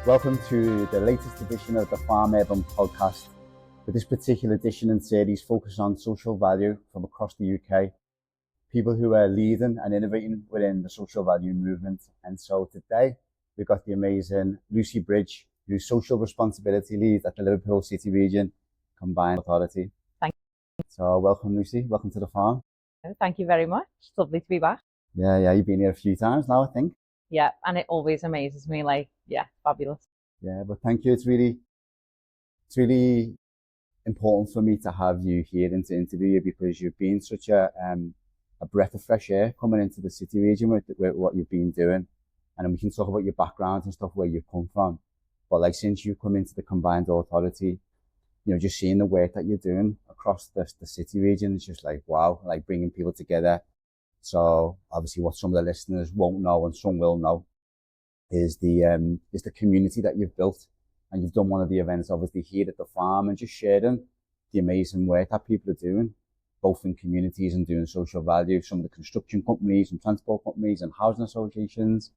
Welcome to the latest edition of the Farm Urban podcast. With this particular edition and series focused on social value from across the UK, people who are leading and innovating within the social value movement. And so today we've got the amazing Lucy Bridge, who's social responsibility lead at the Liverpool City Region Combined Authority. Thank you. So welcome, Lucy. Welcome to the farm. Thank you very much. It's lovely to be back. Yeah, you've been here a few times now, I think. Yeah, and it always amazes me, fabulous. Yeah, but thank you. It's really important for me to have you here and to interview you because you've been such a breath of fresh air coming into the city region with what you've been doing. And then we can talk about your background and stuff, where you've come from. But since you've come into the Combined Authority, just seeing the work that you're doing across the city region, it's just wow, bringing people together. So obviously what some of the listeners won't know and some will know is the community that you've built. And you've done one of the events obviously here at the farm and just sharing the amazing work that people are doing, both in communities and doing social value. Some of the construction companies and transport companies and housing associations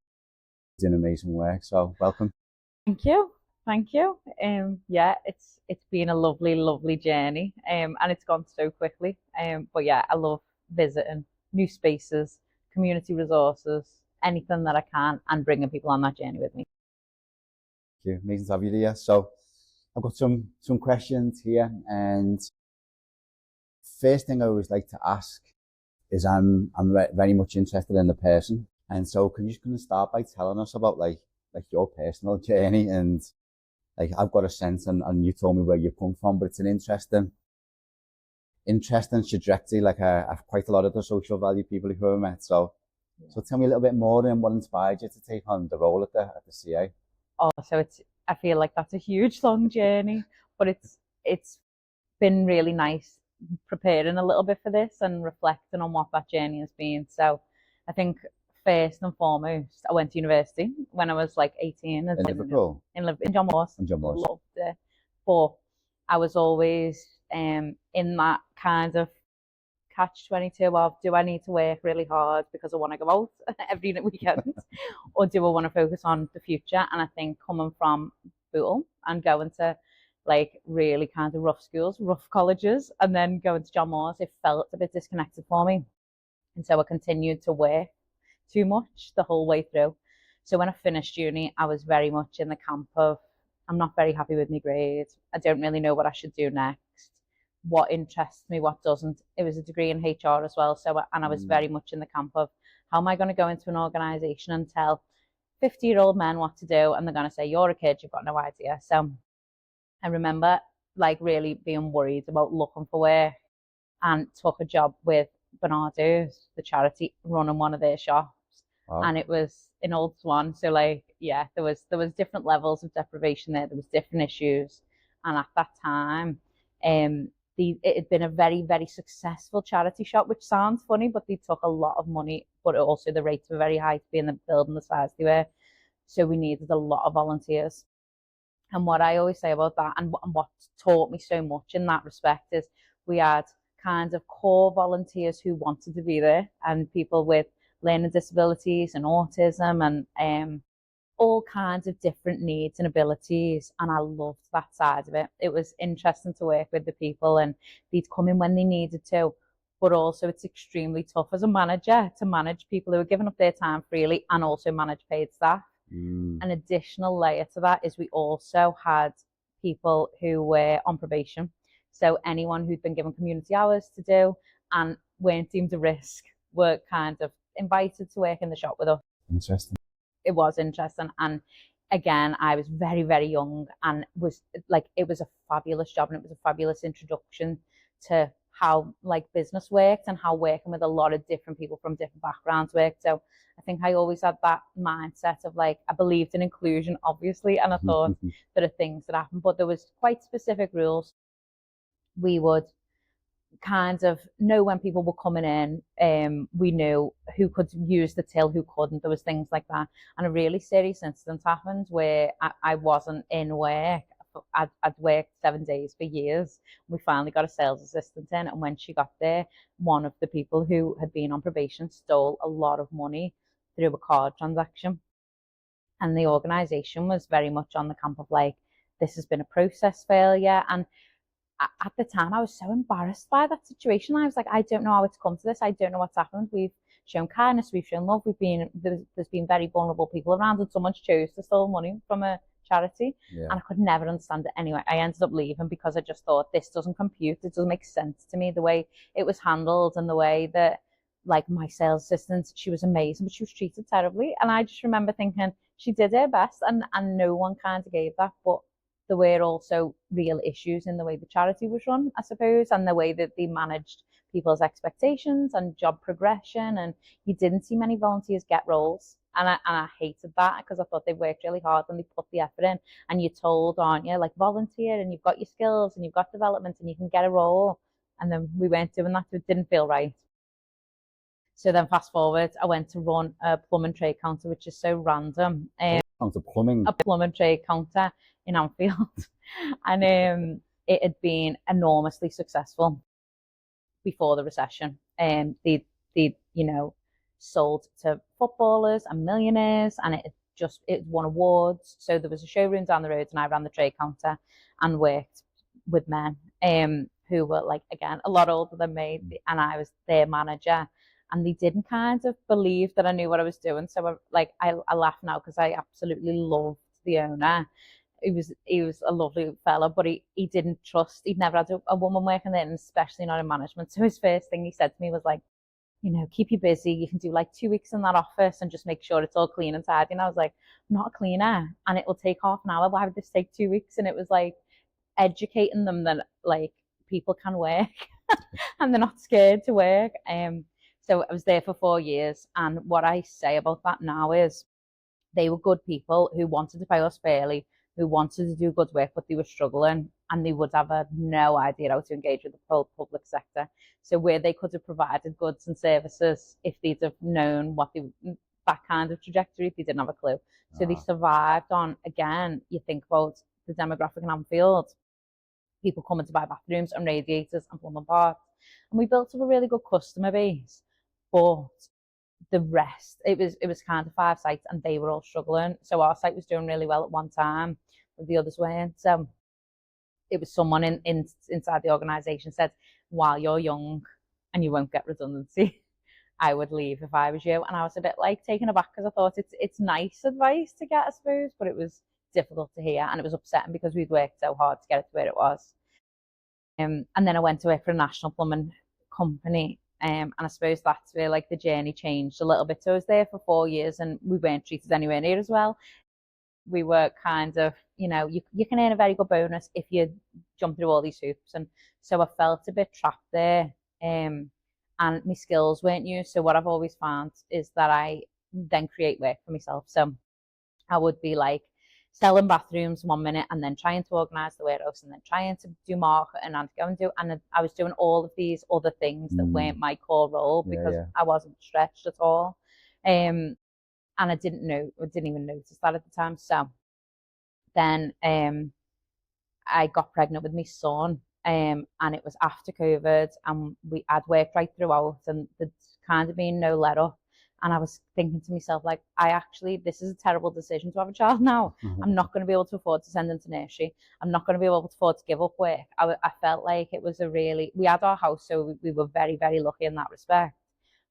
doing amazing work. So welcome. Thank you. It's been a lovely journey. And it's gone so quickly. But yeah, I love visiting new spaces, community resources, anything that I can, and bringing people on that journey with me. Thank you. Amazing to have you there. So I've got some questions here, and first thing I always like to ask is I'm very much interested in the person, and so can you just kind of start by telling us about your personal journey? And I've got a sense, and you told me where you've come from, but it's an interesting trajectory. I've quite a lot of the social value people who I've met. So tell me a little bit more and what inspired you to take on the role at the CA. I feel like that's a huge long journey, but it's been really nice preparing a little bit for this and reflecting on what that journey has been. So I think first and foremost, I went to university when I was 18. In Liverpool? In John Moores. Loved it. But I was always in that kind of catch-22 of, do I need to work really hard because I want to go out every weekend or do I want to focus on the future? And I think coming from Bootle and going to really kind of rough schools, rough colleges, and then going to John Moores, it felt a bit disconnected for me. And so I continued to work too much the whole way through. So when I finished uni, I was very much in the camp of, I'm not very happy with my grades. I don't really know what I should do next. What interests me, what doesn't. It was a degree in HR as well. And I was very much in the camp of, how am I going to go into an organisation and tell 50-year-old men what to do? And they're going to say, you're a kid, you've got no idea. So I remember really being worried about looking for work, and took a job with Bernardo's, the charity, running one of their shops. Wow. And it was in Old Swan. So there was different levels of deprivation there. There was different issues. And at that time, it had been a very, very successful charity shop, which sounds funny, but they took a lot of money, but also the rates were very high to be in the building the size they were. So we needed a lot of volunteers. And what I always say about that, and what taught me so much in that respect, is we had kind of core volunteers who wanted to be there, and people with learning disabilities and autism and all kinds of different needs and abilities. And I loved that side of it. It was interesting to work with the people, and they'd come in when they needed to. But also it's extremely tough as a manager to manage people who are giving up their time freely and also manage paid staff. An additional layer to that is we also had people who were on probation. So anyone who'd been given community hours to do and weren't deemed a risk were kind of invited to work in the shop with us. Interesting. It was interesting. And again, I was very, very young, and it was a fabulous job, and it was a fabulous introduction to how business worked and how working with a lot of different people from different backgrounds worked. So I think I always had that mindset of I believed in inclusion, obviously, and I thought there are things that happen, but there was quite specific rules. We would kind of know when people were coming in. We knew who could use the till, who couldn't. There was things like that. And a really serious incident happened where I wasn't in work. I'd worked 7 days for years. We finally got a sales assistant in, and when she got there, one of the people who had been on probation stole a lot of money through a card transaction. And the organisation was very much on the camp of like, this has been a process failure. And at the time, I was so embarrassed by that situation. I was like, I don't know how it's come to this. I don't know what's happened. We've shown kindness, we've shown love. There's been very vulnerable people around, and someone's chose to steal money from a charity, and I could never understand it. Anyway, I ended up leaving because I just thought, this doesn't compute. It doesn't make sense to me, the way it was handled and the way that, like, my sales assistant, she was amazing, but she was treated terribly. And I just remember thinking, she did her best, and no one kind of gave that. But there were also real issues in the way the charity was run, I suppose, and the way that they managed people's expectations and job progression. And you didn't see many volunteers get roles. And I hated that, because I thought they worked really hard and they put the effort in. And you're told, aren't you, like, volunteer and you've got your skills and you've got development and you can get a role. And then we weren't doing that. It didn't feel right. So then fast forward, I went to run a plum and trade counter, which is so random. Plumbing. A plum and trade counter in Anfield. And it had been enormously successful before the recession. They'd sold to footballers and millionaires, and it won awards. So there was a showroom down the road, and I ran the trade counter and worked with men who were, like, again, a lot older than me, and I was their manager. And they didn't kind of believe that I knew what I was doing. So I laugh now, because I absolutely loved the owner. He was a lovely fella, but he didn't trust. He'd never had a woman working there, and especially not in management. So his first thing he said to me was like, keep you busy. You can do like 2 weeks in that office and just make sure it's all clean and tidy. And I was like, I'm not a cleaner, and it will take half an hour. Why would this take 2 weeks? And it was like educating them that, like, people can work and they're not scared to work. So I was there for 4 years, and what I say about that now is, they were good people who wanted to pay us fairly, who wanted to do good work, but they were struggling, and they would have no idea how to engage with the public sector. So where they could have provided goods and services, if they'd have known that kind of trajectory, they didn't have a clue. So they survived on, again, you think about the demographic in Anfield, people coming to buy bathrooms and radiators and plumbing parts. And we built up a really good customer base. But the rest, it was kind of 5 sites, and they were all struggling. So our site was doing really well at one time, but the others weren't. So it was someone inside the organisation said, while you're young and you won't get redundancy, I would leave if I was you. And I was a bit like taken aback, because I thought it's nice advice to get, I suppose, but it was difficult to hear, and it was upsetting because we'd worked so hard to get it to where it was. And then I went to work for a national plumbing company. And I suppose that's where, like, the journey changed a little bit. So I was there for 4 years, and we weren't treated anywhere near as well. We were kind of, you can earn a very good bonus if you jump through all these hoops. And so I felt a bit trapped there, and my skills weren't used. So what I've always found is that I then create work for myself. So I would be like selling bathrooms 1 minute, and then trying to organise the warehouse, and then trying to do marketing, and go and do, and I was doing all of these other things that weren't my core role, because I wasn't stretched at all. And I didn't even notice that at the time. So then I got pregnant with my son, and it was after COVID, and I'd worked right throughout, and there'd kind of been no let up. And I was thinking to myself, like, this is a terrible decision to have a child now. I'm not going to be able to afford to send him to nursery. I'm not going to be able to afford to give up work. I felt like it was we had our house, so we were very, very lucky in that respect.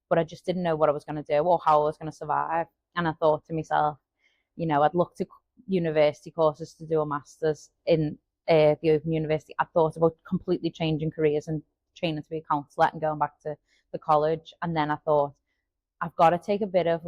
But I just didn't know what I was going to do or how I was going to survive. And I thought to myself, I'd looked at university courses to do a master's in the Open University. I thought about completely changing careers and training to be a counsellor and going back to the college. And then I thought, I've got to take a bit of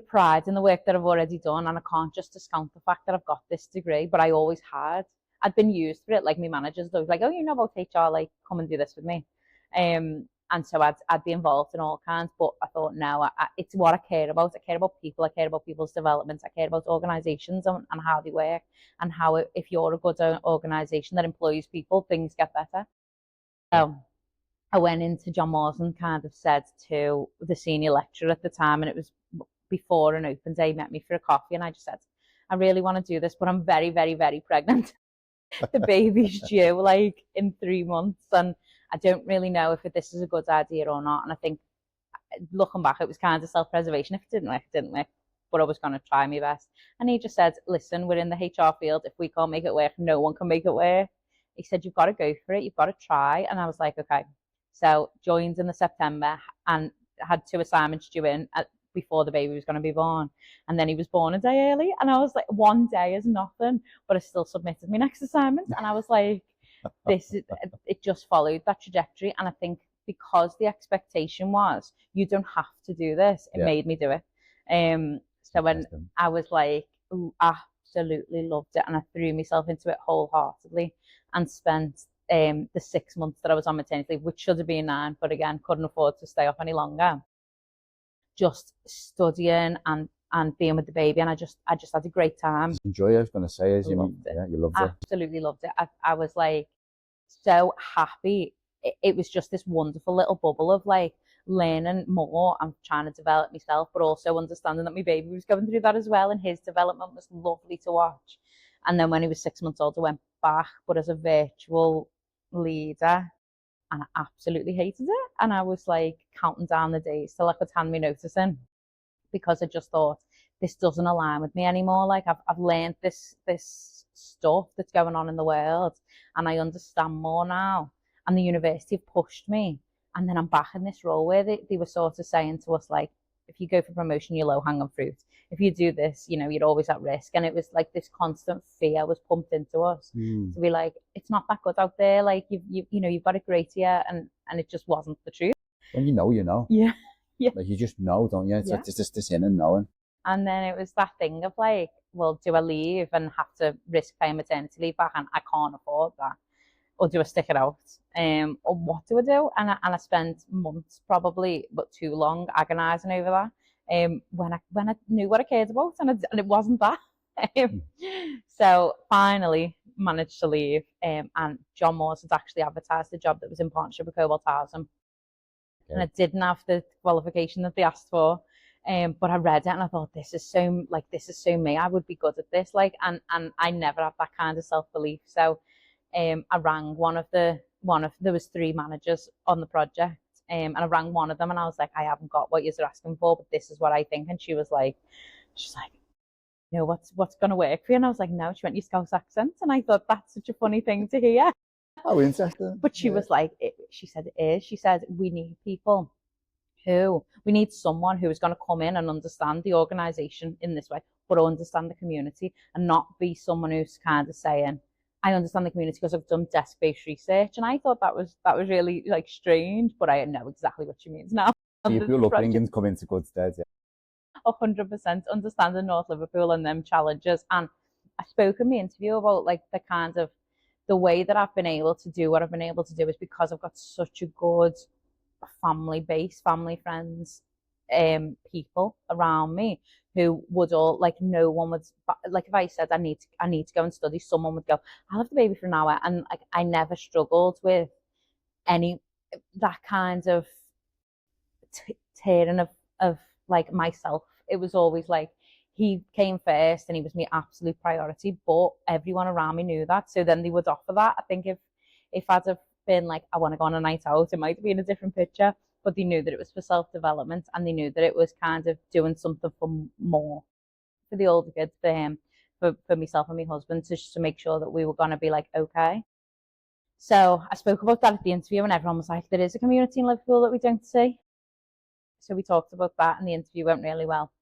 pride in the work that I've already done, and I can't just discount the fact that I've got this degree, but I always had. I'd been used for it, like my managers, they was like, oh, you know about HR, like, come and do this with me. And so I'd be involved in all kinds, but I thought, no, it's what I care about. I care about people, I care about people's development, I care about organisations and how they work, and how if you're a good organisation that employs people, things get better. So I went into John Moores and kind of said to the senior lecturer at the time, and it was before an open day, met me for a coffee, and I just said, I really want to do this, but I'm very, very, very pregnant. The baby's due like in 3 months, and I don't really know if this is a good idea or not. And I think, looking back, it was kind of self-preservation. If it didn't work, it didn't work. but I was going to try my best. And he just said, listen, we're in the HR field. If we can't make it work, no one can make it work. He said, you've got to go for it. You've got to try. And I was like, okay. So joined in the September and had 2 assignments due in before the baby was going to be born. And then he was born a day early. And I was like, one day is nothing, but I still submitted my next assignment. And I was like, it just followed that trajectory. And I think because the expectation was, you don't have to do this, it made me do it. So when I was like, absolutely loved it, and I threw myself into it wholeheartedly and spent the 6 months that I was on maternity leave, which should have been 9, but again, couldn't afford to stay off any longer, just studying and being with the baby, and I just had a great time. Enjoy it, I was going to say, you loved it. Absolutely loved it. I was like so happy. It was just this wonderful little bubble of like learning more and trying to develop myself, but also understanding that my baby was going through that as well, and his development was lovely to watch. And then when he was 6 months old, I went back, but as a virtual leader, and I absolutely hated it. And I was like counting down the days till I could hand me notice in, because I just thought, this doesn't align with me anymore. Like I've learned this stuff that's going on in the world, and I understand more now. And the university have pushed me, and then I'm back in this role where they were sort of saying to us, like, if you go for promotion, you're low hanging fruit. If you do this, you're always at risk. And it was like this constant fear was pumped into us to be like, it's not that good out there. Like you've got it great here, and it just wasn't the truth. When you know. Yeah. Like you just know, don't you? It's like just this in and knowing. And then it was that thing of like, well, do I leave and have to risk paying maternity leave back, and I can't afford that, or do I stick it out? Or what do I do? And I spent months, probably, but too long, agonising over that. When I knew what I cared about, and it wasn't that. So finally managed to leave. And John Moores had actually advertised the job that was in partnership with Cobalt Housing. Okay. And I didn't have the qualification that they asked for. But I read it and I thought, this is so me. I would be good at this. And I never had that kind of self-belief. So I rang there was 3 managers on the project, and I rang one of them and I was like, I haven't got what you're asking for, but this is what I think. And she's like, what's going to work for you? And I was like, no. She went, your Scouse accent. And I thought, that's such a funny thing to hear. Oh, interesting. But she was like, she said, it is. She said, we need someone who is going to come in and understand the organisation in this way, but understand the community, and not be someone who's kind of saying, I understand the community because I've done desk-based research. And I thought that was really like strange, but I know exactly what she means now. Your upbringing's come into good stead. 100%, understanding North Liverpool and them challenges. And I spoke in my interview about like the way that I've been able to do what I've been able to do is because I've got such a good family base, family, friends, people around me who would all, like, no one would, like, if I said I need to go and study, someone would go, I'll have the baby for an hour. And like, I never struggled with that kind of tearing of like myself. It was always like, he came first and he was my absolute priority, but everyone around me knew that. So then they would offer that. I think if I'd have been like, I want to go on a night out, it might have been a different picture, but they knew that it was for self-development, and they knew that it was kind of doing something for more, for the older kids, for him, for myself and my husband, to make sure that we were going to be like, okay. So I spoke about that at the interview, and everyone was like, there is a community in Liverpool that we don't see. So we talked about that, and the interview went really well.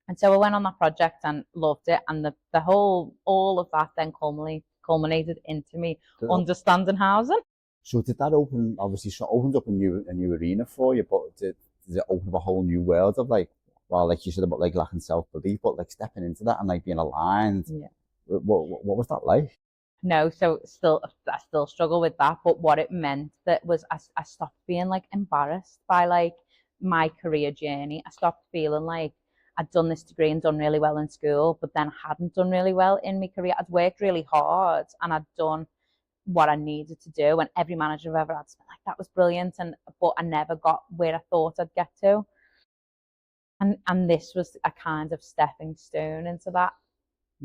And so I went on that project and loved it, and all of that then culminated into me understanding housing. So did that opened up a new arena for you, but did it open up a whole new world of like you said about like lacking self-belief, but like stepping into that and like being aligned? Yeah. What was that like? No, so I still struggle with that, but what it meant that was I stopped being like embarrassed by like my career journey. I stopped feeling like I'd done this degree and done really well in school, but then hadn't done really well in my career. I'd worked really hard and I'd done what I needed to do, and every manager I've ever had has been like, that was brilliant, but I never got where I thought I'd get to. And this was a kind of stepping stone into that.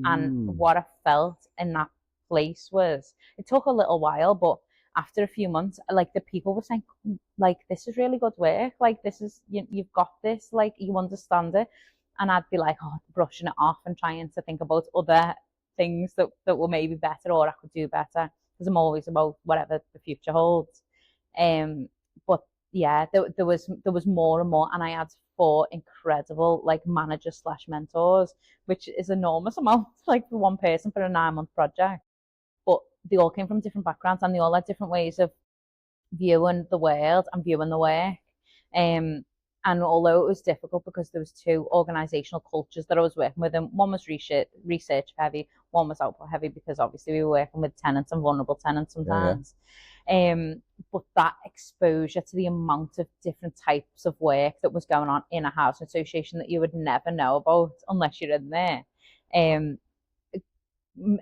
And what I felt in that place was, it took a little while, but after a few months, like, the people were saying, like, this is really good work, like, this is, you've got this, like, you understand it. and I'd be like, oh, brushing it off and trying to think about other things that were maybe better or I could do better, because I'm always about whatever the future holds. But yeah, there was more and more, and I had 4 incredible like managers slash mentors, which is enormous amount like for one person for a 9-month project. But they all came from different backgrounds and they all had different ways of viewing the world and viewing the work. Um, and although it was difficult because there was 2 organisational cultures that I was working with, and one was research heavy, one was output heavy, because obviously we were working with tenants and vulnerable tenants sometimes. But that exposure to the amount of different types of work that was going on in a housing association that you would never know about unless you're in there, um,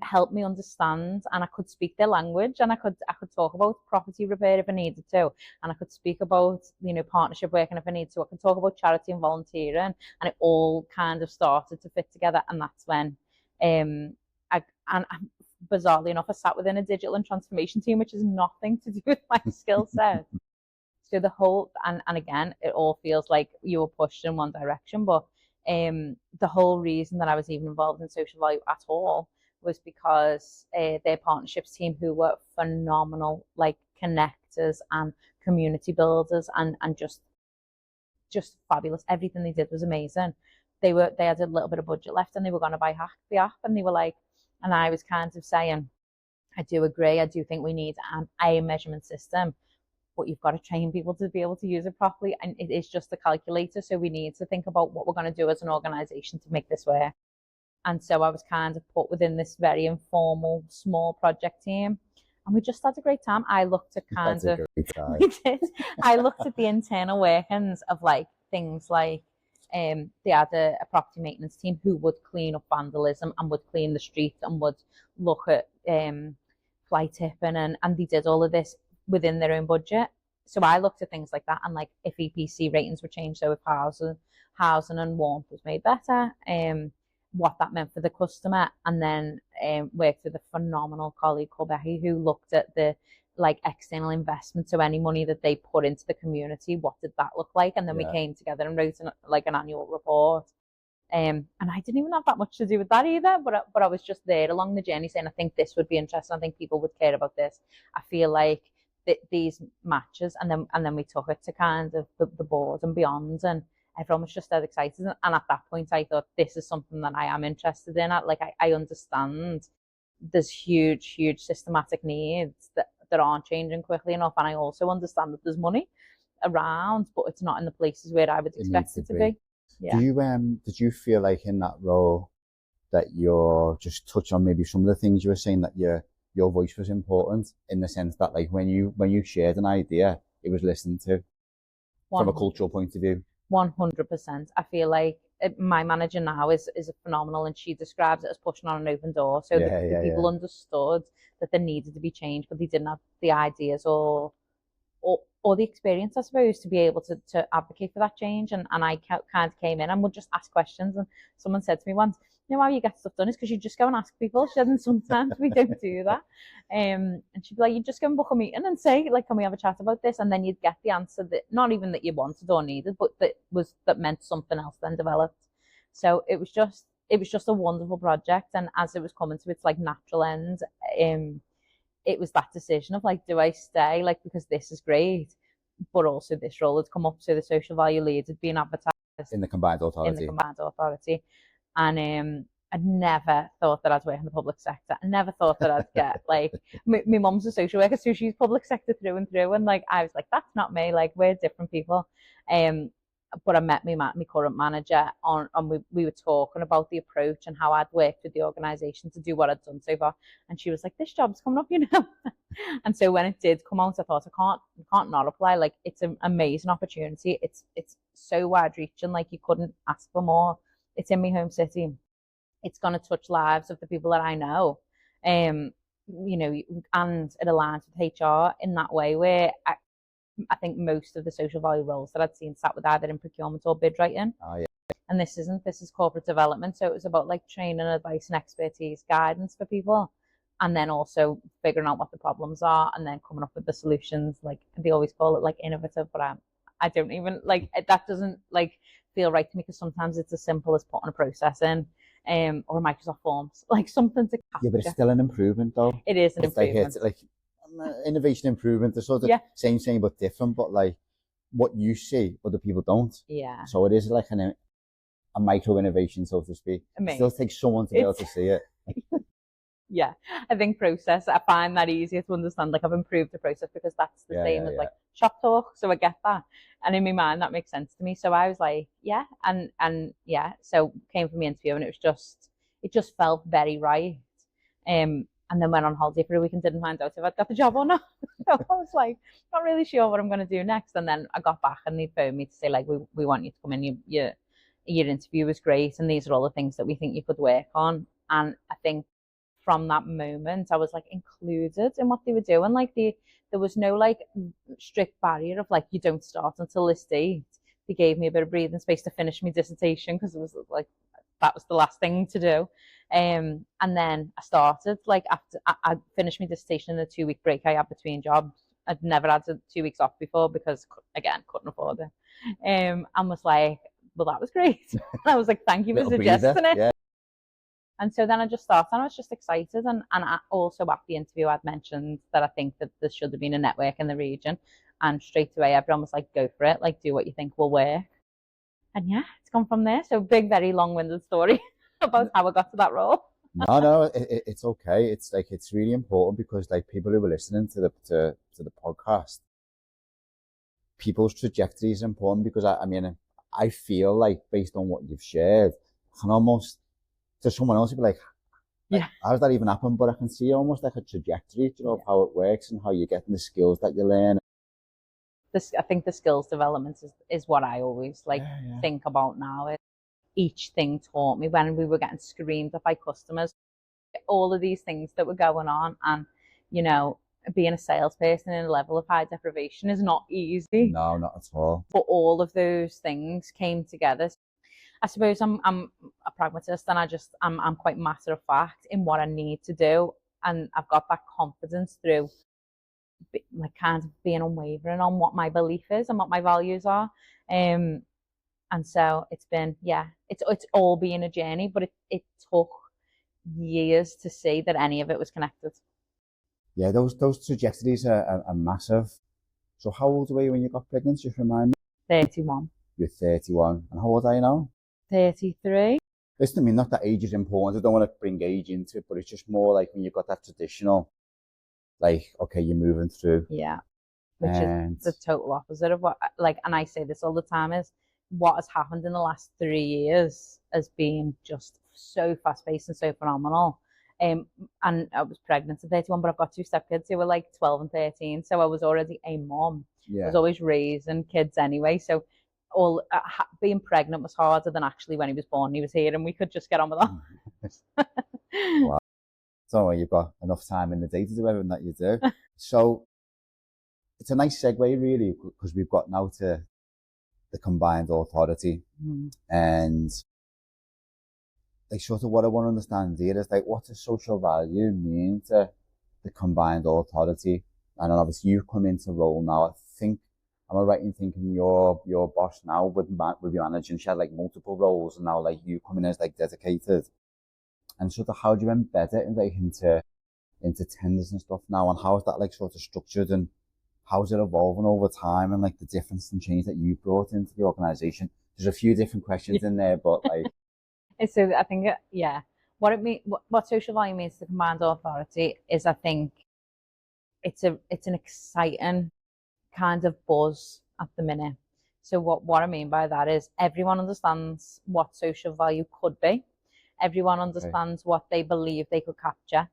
helped me understand, and I could speak their language, and I could talk about property repair if I needed to, and I could speak about partnership working if I needed to. I could talk about charity and volunteering, and it all kind of started to fit together. And that's when bizarrely enough I sat within a digital and transformation team, which is nothing to do with my skill set. So the whole and again, it all feels like you were pushed in one direction, but the whole reason that I was even involved in social value at all was because their partnerships team, who were phenomenal, like connectors and community builders, and just fabulous. Everything they did was amazing. They had a little bit of budget left, and they were going to buy Hack the app, and they were like, and I was kind of saying, I do agree. I do think we need a measurement system, but you've got to train people to be able to use it properly, and it is just a calculator. So we need to think about what we're going to do as an organisation to make this work. And so I was kind of put within this very informal, small project team, and we just had a great time. I looked at I looked at the internal workings of like things like they had a property maintenance team who would clean up vandalism and would clean the streets and would look at fly tipping, and they did all of this within their own budget. So I looked at things like that, and like if EPC ratings were changed, so if housing and warmth was made better, what that meant for the customer, and then worked with a phenomenal colleague called Becky, who looked at the like external investment, so any money that they put into the community, what did that look like? And then we came together and wrote an annual report. And I didn't even have that much to do with that either, but I was just there along the journey saying, I think this would be interesting. I think people would care about this. I feel like these matches, and then we took it to kind of the board and beyond, and everyone was just dead excited. And at that point, I thought, this is something that I am interested in. I understand there's huge systematic needs that aren't changing quickly enough, and I also understand that there's money around, but it's not in the places where I would expect it to be. Yeah. Did you feel like in that role that you're just touch on maybe some of the things you were saying, that your voice was important, in the sense that like when you shared an idea, it was listened to from a cultural point of view? 100%. I feel like my manager now is a phenomenal, and she describes it as pushing on an open door. So the people understood that there needed to be change, but they didn't have the ideas or the experience, I suppose, to be able to advocate for that change. And I kind of came in and would just ask questions. And someone said to me once, how you get stuff done is because you just go and ask people. She said, and sometimes we don't do that. And she'd be like, you just go and book a meeting and say, like, can we have a chat about this? And then you'd get the answer that not even that you wanted or needed, but that meant something else then developed. So it was just a wonderful project. And as it was coming to its like natural end, it was that decision of like, do I stay, like, because this is great, but also this role had come up, so the social value lead had been advertised in the Combined Authority. And I'd never thought that I'd work in the public sector. I never thought that I'd get like my mum's a social worker, so she's public sector through and through, and like I was like, that's not me, like we're different people. But I met my current manager and we were talking about the approach and how I'd worked with the organisation to do what I'd done so far. And she was like, this job's coming up, And so when it did come out, I thought, I can't not apply. Like, it's an amazing opportunity. It's so wide reaching, like you couldn't ask for more. It's in my home city. It's going to touch lives of the people that I know. And it aligns with HR in that way, where I think most of the social value roles that I'd seen sat with either in procurement or bid writing. Oh, yeah. And this is corporate development. So it was about like training, advice and expertise, guidance for people. And then also figuring out what the problems are and then coming up with the solutions. Like they always call it like innovative, but I don't even like, that doesn't like feel right to me because sometimes it's as simple as putting a process in, or Microsoft Forms, like something to capture. Yeah, but it's still an improvement though. It is an It's improvement. like innovation improvement. They're sort of same but different. But like what you see, other people don't. Yeah. So it is like a micro innovation, so to speak. It still takes someone to be able to see it. Yeah, I think process, I find that easier to understand. Like I've improved the process because that's the same as like shop talk. So I get that. And in my mind, that makes sense to me. So I was like, yeah. And yeah, so came from the interview and it just felt very right. And then went on holiday for a week and didn't find out if I'd got the job or not. So I was like, not really sure what I'm going to do next. And then I got back and they phoned me to say like, we want you to come in. Your interview was great. And these are all the things that we think you could work on. And I think from that moment, I was like included in what they were doing. Like there was no like strict barrier of like, you don't start until this date. They gave me a bit of breathing space to finish my dissertation because it was like, that was the last thing to do. And then I started like after I finished my dissertation in a 2-week break I had between jobs. I'd never had 2 weeks off before because again, couldn't afford it. And was like, well, that was great. I was like, thank you for suggesting it. Yeah. And so then I just started and I was just excited. And I also at the interview, I'd mentioned that I think that there should have been a network in the region. And straight away, everyone was like, go for it. Like, do what you think will work. And yeah, it's gone from there. So big, very long-winded story about how I got to that role. No, it's okay. It's like, it's really important because like people who were listening to the podcast, people's trajectory is important because I mean, I feel like based on what you've shared, I can almost, to someone else, you'd be like, how does that even happen? But I can see almost like a trajectory, you know, of how it works and how you're getting the skills that you learn. I think the skills development is what I always like think about now. Each thing taught me when we were getting screamed at by customers, all of these things that were going on. And, you know, being a salesperson in a level of high deprivation is not easy. No, not at all. But all of those things came together. I suppose I'm a pragmatist and I'm quite matter of fact in what I need to do. And I've got that confidence through like kind of being unwavering on what my belief is and what my values are. And so it's been, it's all been a journey, but it took years to see that any of it was connected. Yeah, those trajectories are massive. So how old were you when you got pregnant? Just remind me. 31. You're 31. And how old are you now? 33. Listen, I mean, not that age is important. I don't want to bring age into it, but it's just more like when you've got that traditional, like, okay, you're moving through. Yeah. Which is the total opposite of what, like, and I say this all the time, is what has happened in the last 3 years has been just so fast-paced and so phenomenal. And I was pregnant at 31, but I've got 2 stepkids who were like 12 and 13, so I was already a mom. I was always raising kids anyway, so being pregnant was harder than actually when he was born. He was here and we could just get on with that. Wow. So you've got enough time in the day to do everything that you do. So it's a nice segue really, because we've got now to the Combined Authority. And like sort of what I want to understand here is like, what does social value mean to the Combined Authority? And then obviously you've come into role now. I think, am I right in thinking your boss now with your manager, she had like multiple roles and now like you come in as like dedicated? And sort of how do you embed it like into tenders and stuff now? And how is that like sort of structured and how's it evolving over time and like the difference and change that you brought into the organization? There's a few different questions in there, but like. So I think, what social value means to the Combined Authority is, I think it's an exciting kind of buzz at the minute. So what I mean by that is everyone understands what social value could be. Everyone understands what they believe they could capture.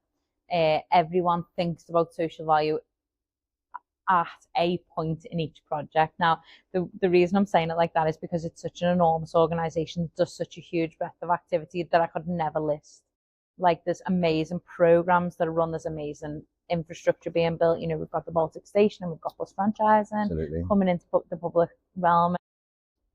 Everyone thinks about social value at a point in each project. Now, the reason I'm saying it like that is because it's such an enormous organization, does such a huge breadth of activity that I could never list. Like there's amazing programs that are run, there's amazing infrastructure being built. You know, we've got the Baltic Station and we've got bus franchising coming into the public realm.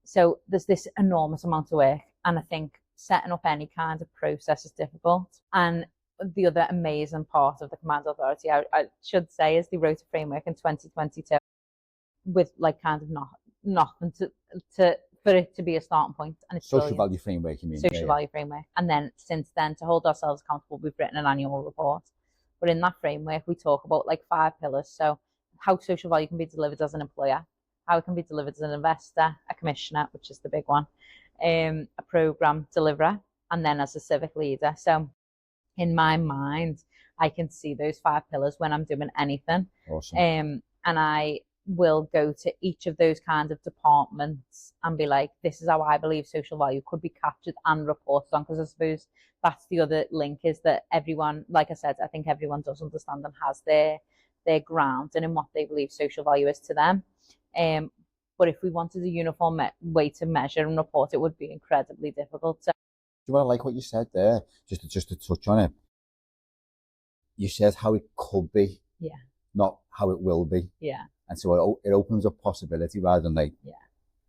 So there's this enormous amount of work, and I think setting up any kind of process is difficult. And the other amazing part of the Combined Authority, I should say, is they wrote a framework in 2022 with like kind of nothing to for it to be a starting point, and it's Social brilliant. value framework, you mean? Social value framework. And then since then, to hold ourselves accountable, we've written an annual report. But in that framework, we talk about like 5 pillars. So how social value can be delivered as an employer, how it can be delivered as an investor, a commissioner, which is the big one, a program deliverer, and then as a civic leader. So in my mind, I can see those 5 pillars when I'm doing anything. Awesome. And I will go to each of those kinds of departments and be like, this is how I believe social value could be captured and reported on. Because I suppose that's the other link, is that everyone, like I said, I think everyone does understand and has their ground and in what they believe social value is to them. But if we wanted a uniform way to measure and report, it would be incredibly difficult. So, Do you want to like what you said there? Just to touch on it. You said how it could be, yeah, not how it will be. yeah. And so it opens up possibility rather than like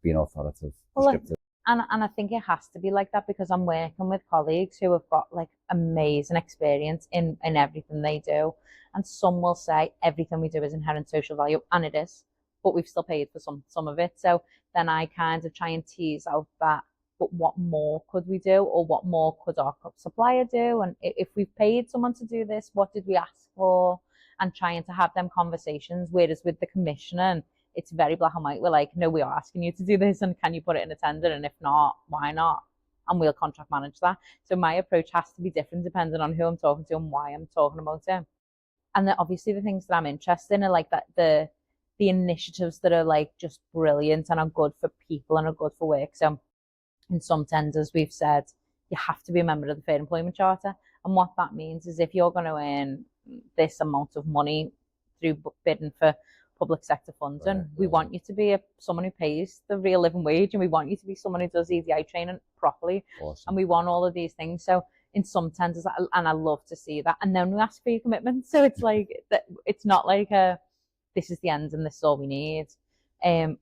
being authoritative, prescriptive. And I think it has to be like that, because I'm working with colleagues who have got like amazing experience in everything they do. And some will say everything we do is inherent social value, and it is, but we've still paid for some of it. So then I kind of try and tease out that, but what more could we do, or what more could our supplier do? And if we've paid someone to do this, what did we ask for? And trying to have them conversations. Whereas with the commissioning, it's very black and white. We're like, no, we are asking you to do this, and can you put it in a tender? And if not, why not? And we'll contract manage that. So my approach has to be different depending on who I'm talking to and why I'm talking about it. And then obviously the things that I'm interested in are like that the initiatives that are like just brilliant and are good for people and are good for work. So in some tenders, we've said you have to be a member of the Fair Employment Charter. And what that means is if you're going to earn this amount of money through bidding for public sector funding, we want you to be someone who pays the real living wage, and we want you to be someone who does EDI training properly. Awesome. And we want all of these things. So in some tenders, and I love to see that. And then we ask for your commitment. So it's like, it's not like this is the end and this is all we need. And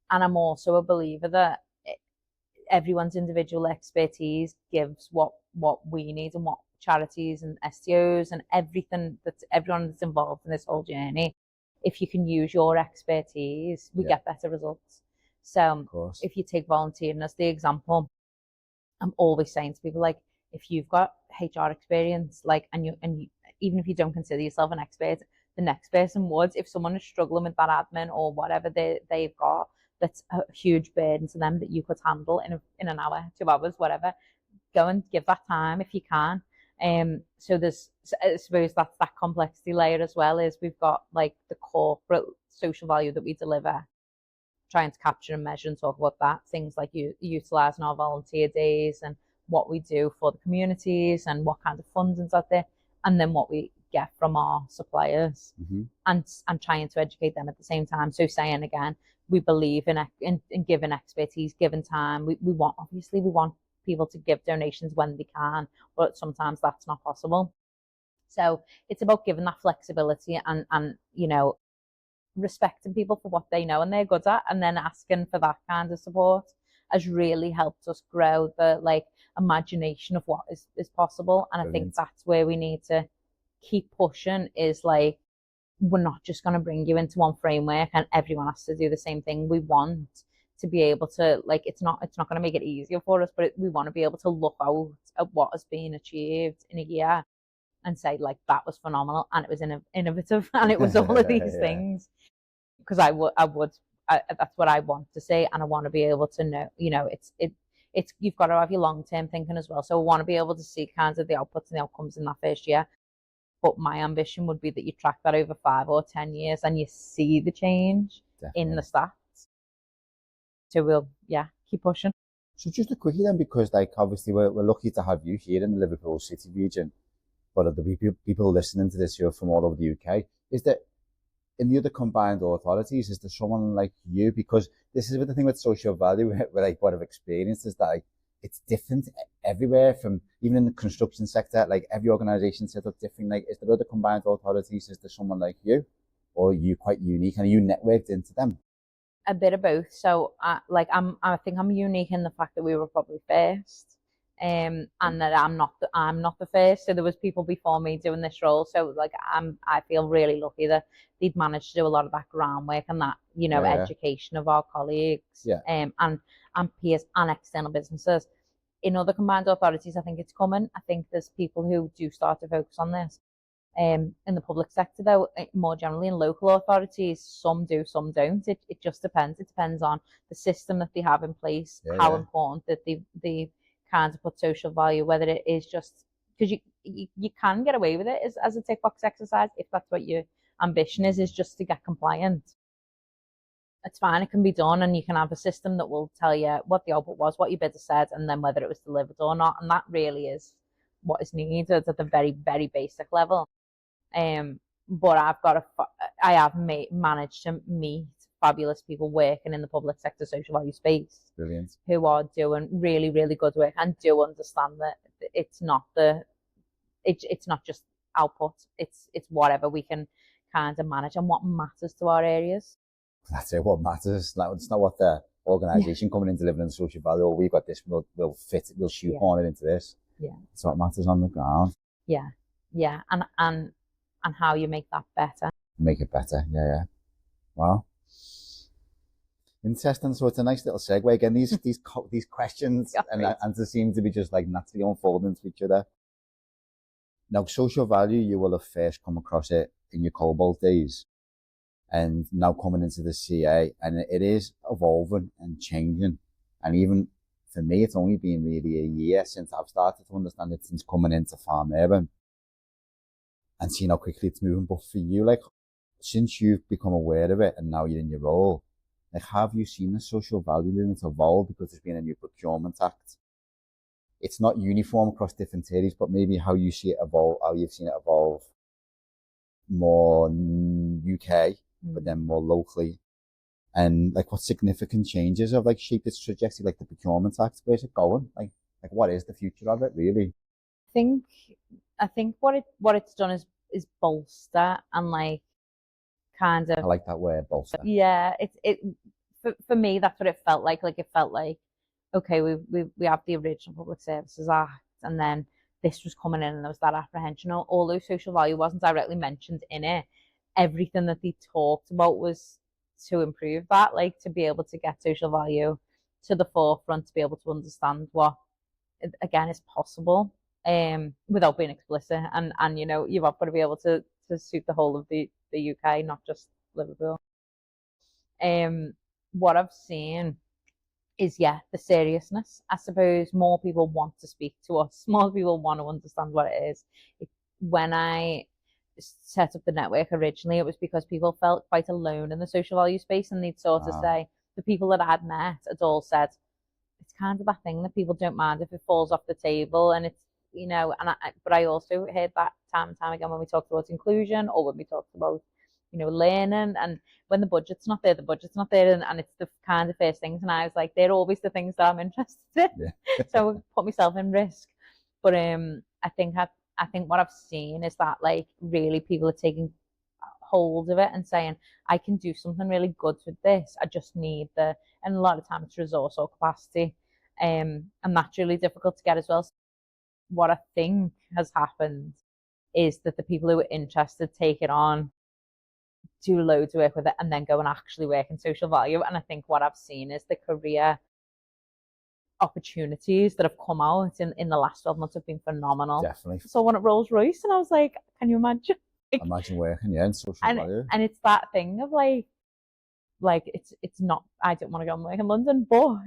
I'm also a believer that everyone's individual expertise gives what we need, and what charities and STOs and everything everyone that's involved in this whole journey, if you can use your expertise, we get better results. So if you take volunteering as the example, I'm always saying to people, like, if you've got HR experience, like, and you even if you don't consider yourself an expert, the next person would. If someone is struggling with that admin or whatever they've got, that's a huge burden to them that you could handle in an hour, 2 hours, whatever. Go and give that time if you can. So I suppose that's that complexity layer as well, is we've got like the corporate social value that we deliver, trying to capture and measure and talk about that. Things like utilising our volunteer days and what we do for the communities and what kind of funding's out there, and then what we get from our suppliers, and trying to educate them at the same time. So saying again, we believe in giving expertise, giving time. We want people to give donations when they can, but sometimes that's not possible. So it's about giving that flexibility and respecting people for what they know and they're good at, and then asking for that kind of support has really helped us grow the imagination of what is possible. And Brilliant. I think that's where we need to keep pushing, is like, we're not just going to bring you into one framework and everyone has to do the same thing. We want to be able to, it's not going to make it easier for us, but we want to be able to look out at what has been achieved in a year and say, like, that was phenomenal and it was innovative and it was all of these things. Because that's what I want to say, and I want to be able to know, it's you've got to have your long-term thinking as well. So I want to be able to see kinds of the outputs and the outcomes in that first year. But my ambition would be that you track that over 5 or 10 years and you see the change in the stats. So we'll, keep pushing. So just a quickie then, because obviously we're lucky to have you here in the Liverpool City region, but the people listening to this who are from all over the UK, is that in the other combined authorities, is there someone like you? Because this is the thing with social value, with what I've experienced, is that it's different everywhere, from even in the construction sector, every organisation set up different. Is there other combined authorities? Is there someone like you? Or are you quite unique and are you networked into them? A bit of both. So I think I'm unique in the fact that we were probably first. and that I'm not the first. So there was people before me doing this role. So like I feel really lucky that they'd managed to do a lot of that groundwork and that, you know, education of our colleagues, and peers and external businesses. In other combined authorities, I think it's coming. I think there's people who do start to focus on this. In the public sector, though, more generally in local authorities, some do, some don't. It just depends. It depends on the system that they have in place, how important that they kind of put social value, whether it is just because you can get away with it as a tick box exercise if that's what your ambition is just to get compliant. It's fine, it can be done, and you can have a system that will tell you what the output was, what your bidder said, and then whether it was delivered or not. And that really is what is needed at the very, very basic level. But I have managed to meet fabulous people working in the public sector social value space. Brilliant. Who are doing really, really good work and do understand that it's not just output. It's whatever we can kind of manage and what matters to our areas. That's it. What matters. Like, it's not what the organisation coming in delivering social value. Or we've got this. We'll fit. We'll shoehorn it into this. Yeah. It's what matters on the ground. Yeah. Yeah. And how you make that better. Make it better. Yeah. Wow. Interesting. So it's a nice little segue. Again, these questions and they seem to be just like naturally unfolding to each other. Now, social value, you will have first come across it in your Cobalt days, and now coming into the CA, and it is evolving and changing. And even for me, it's only been really a year since I've started to understand it, since coming into Farm Urban and seeing how quickly it's moving. But for you, like, since you've become aware of it and now you're in your role, like, have you seen the social value movement evolve because there's been a new procurement act? It's not uniform across different areas, but maybe how you see it evolve, how you've seen it evolve more UK, but then more locally. And like, what significant changes have like shaped its trajectory, like the procurement act? Where's it going? Like what is the future of it really? I think what it's done is bolster and like kind of. I like that word, bolster. Yeah, for me that's what it felt like. Like, it felt like, okay, we have the original Public Services Act, and then this was coming in, and there was that apprehension. Although social value wasn't directly mentioned in it, everything that they talked about was to improve that, like to be able to get social value to the forefront, to be able to understand what again is possible, without being explicit, and you know, you've got to be able to suit the whole of the UK, not just Liverpool. What I've seen is the seriousness. I suppose more people want to speak to us, more people want to understand what it is. When I set up the network originally, it was because people felt quite alone in the social value space, and they'd sort of say, the people that I'd met had all said, it's kind of a thing that people don't mind if it falls off the table, and it's, you know, but I also heard that time and time again when we talked about inclusion, or when we talked about, you know, learning, and when the budget's not there, and it's the kind of first things, and I was like, they're always the things that I'm interested in. So I put myself in risk. But I think what I've seen is that, like, really people are taking hold of it and saying, I can do something really good with this. I just need and a lot of time it's resource or capacity, and that's really difficult to get as well. So what I think has happened is that the people who are interested take it on, do loads of work with it, and then go and actually work in social value. And I think what I've seen is the career opportunities that have come out in the last 12 months have been phenomenal. Definitely. So one at Rolls-Royce, and I was like, can you imagine? Imagine working, in social value. And it's that thing of like it's not, I don't want to go and work in London, but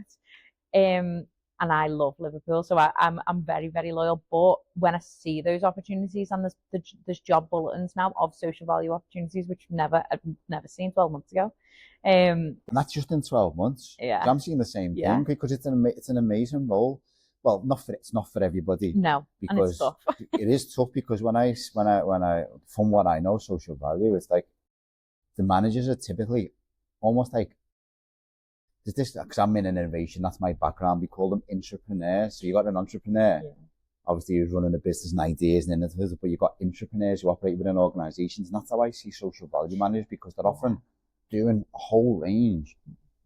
and I love Liverpool, so I'm very, very loyal. But when I see those opportunities, and there's job bulletins now of social value opportunities, which I've never seen 12 months ago. And that's just in 12 months. Yeah, I'm seeing the same thing, because it's an amazing role. Well, it's not for everybody. No, because and it's tough. It is tough, because when I from what I know, social value, it's like the managers are typically almost like, because I'm in innovation, that's my background, we call them entrepreneurs. So you got an entrepreneur, obviously who's running a business and ideas and innovators, but you've got entrepreneurs who operate within organisations, and that's how I see social value managers, because they're often doing a whole range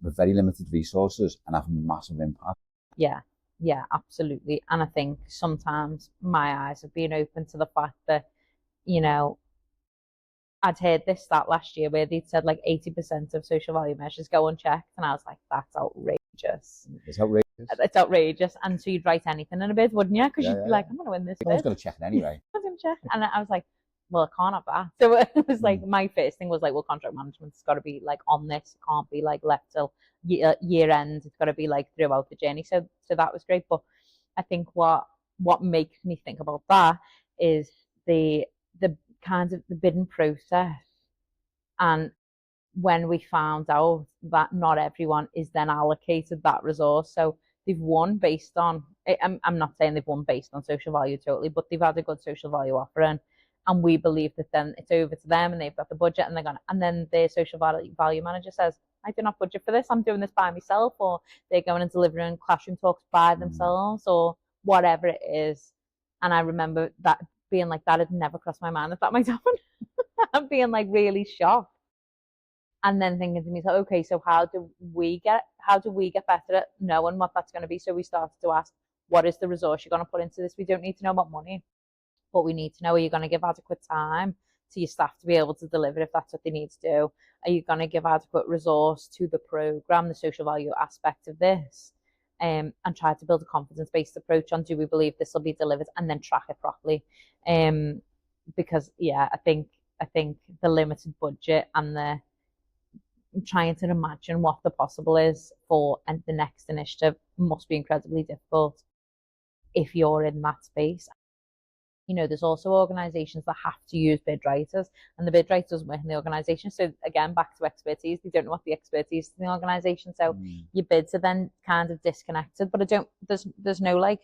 with very limited resources and having massive impact. Yeah, Yeah, absolutely. And I think sometimes my eyes have been open to the fact that, you know, I'd heard this stat last year where they'd said like 80% of social value measures go unchecked. And I was like, that's outrageous. It's outrageous. It's outrageous. And so you'd write anything in a bid, wouldn't you? Because Yeah, you'd be yeah. like, I'm going to win this Someone's bid. got to check it anyway. I was going to check. And I was like, well, I can't have that. So it was like, Mm. my first thing was like, well, contract management's got to be like on this. It can't be like left till year end. It's got to be like throughout the journey. So that was great. But I think what makes me think about that is the kind of the bidding process, and when we found out that not everyone is then allocated that resource. So they've won based on, I'm not saying they've won based on social value totally, but they've had a good social value offering. And we believe that then it's over to them and they've got the budget and they're going to, and then their social value manager says, I do not budget for this. I'm doing this by myself, or they're going and delivering classroom talks by themselves, or whatever it is. And I remember that being like, that had never crossed my mind that might happen. I'm being like really shocked. And then thinking to myself, okay, so how do we get better at knowing what that's going to be? So we started to ask, what is the resource you're going to put into this? We don't need to know about money, but we need to know, are you going to give adequate time to your staff to be able to deliver if that's what they need to do? Are you going to give adequate resource to the program, the social value aspect of this? And try to build a confidence-based approach on, do we believe this will be delivered, and then track it properly. Because yeah, I think the limited budget and the trying to imagine what the possible is for and the next initiative must be incredibly difficult if you're in that space. There's also organisations that have to use bid writers, and the bid writer doesn't work in the organisation. So again, back to expertise, they don't know what the expertise is in the organisation. So your bids are then kind of disconnected. But there's no like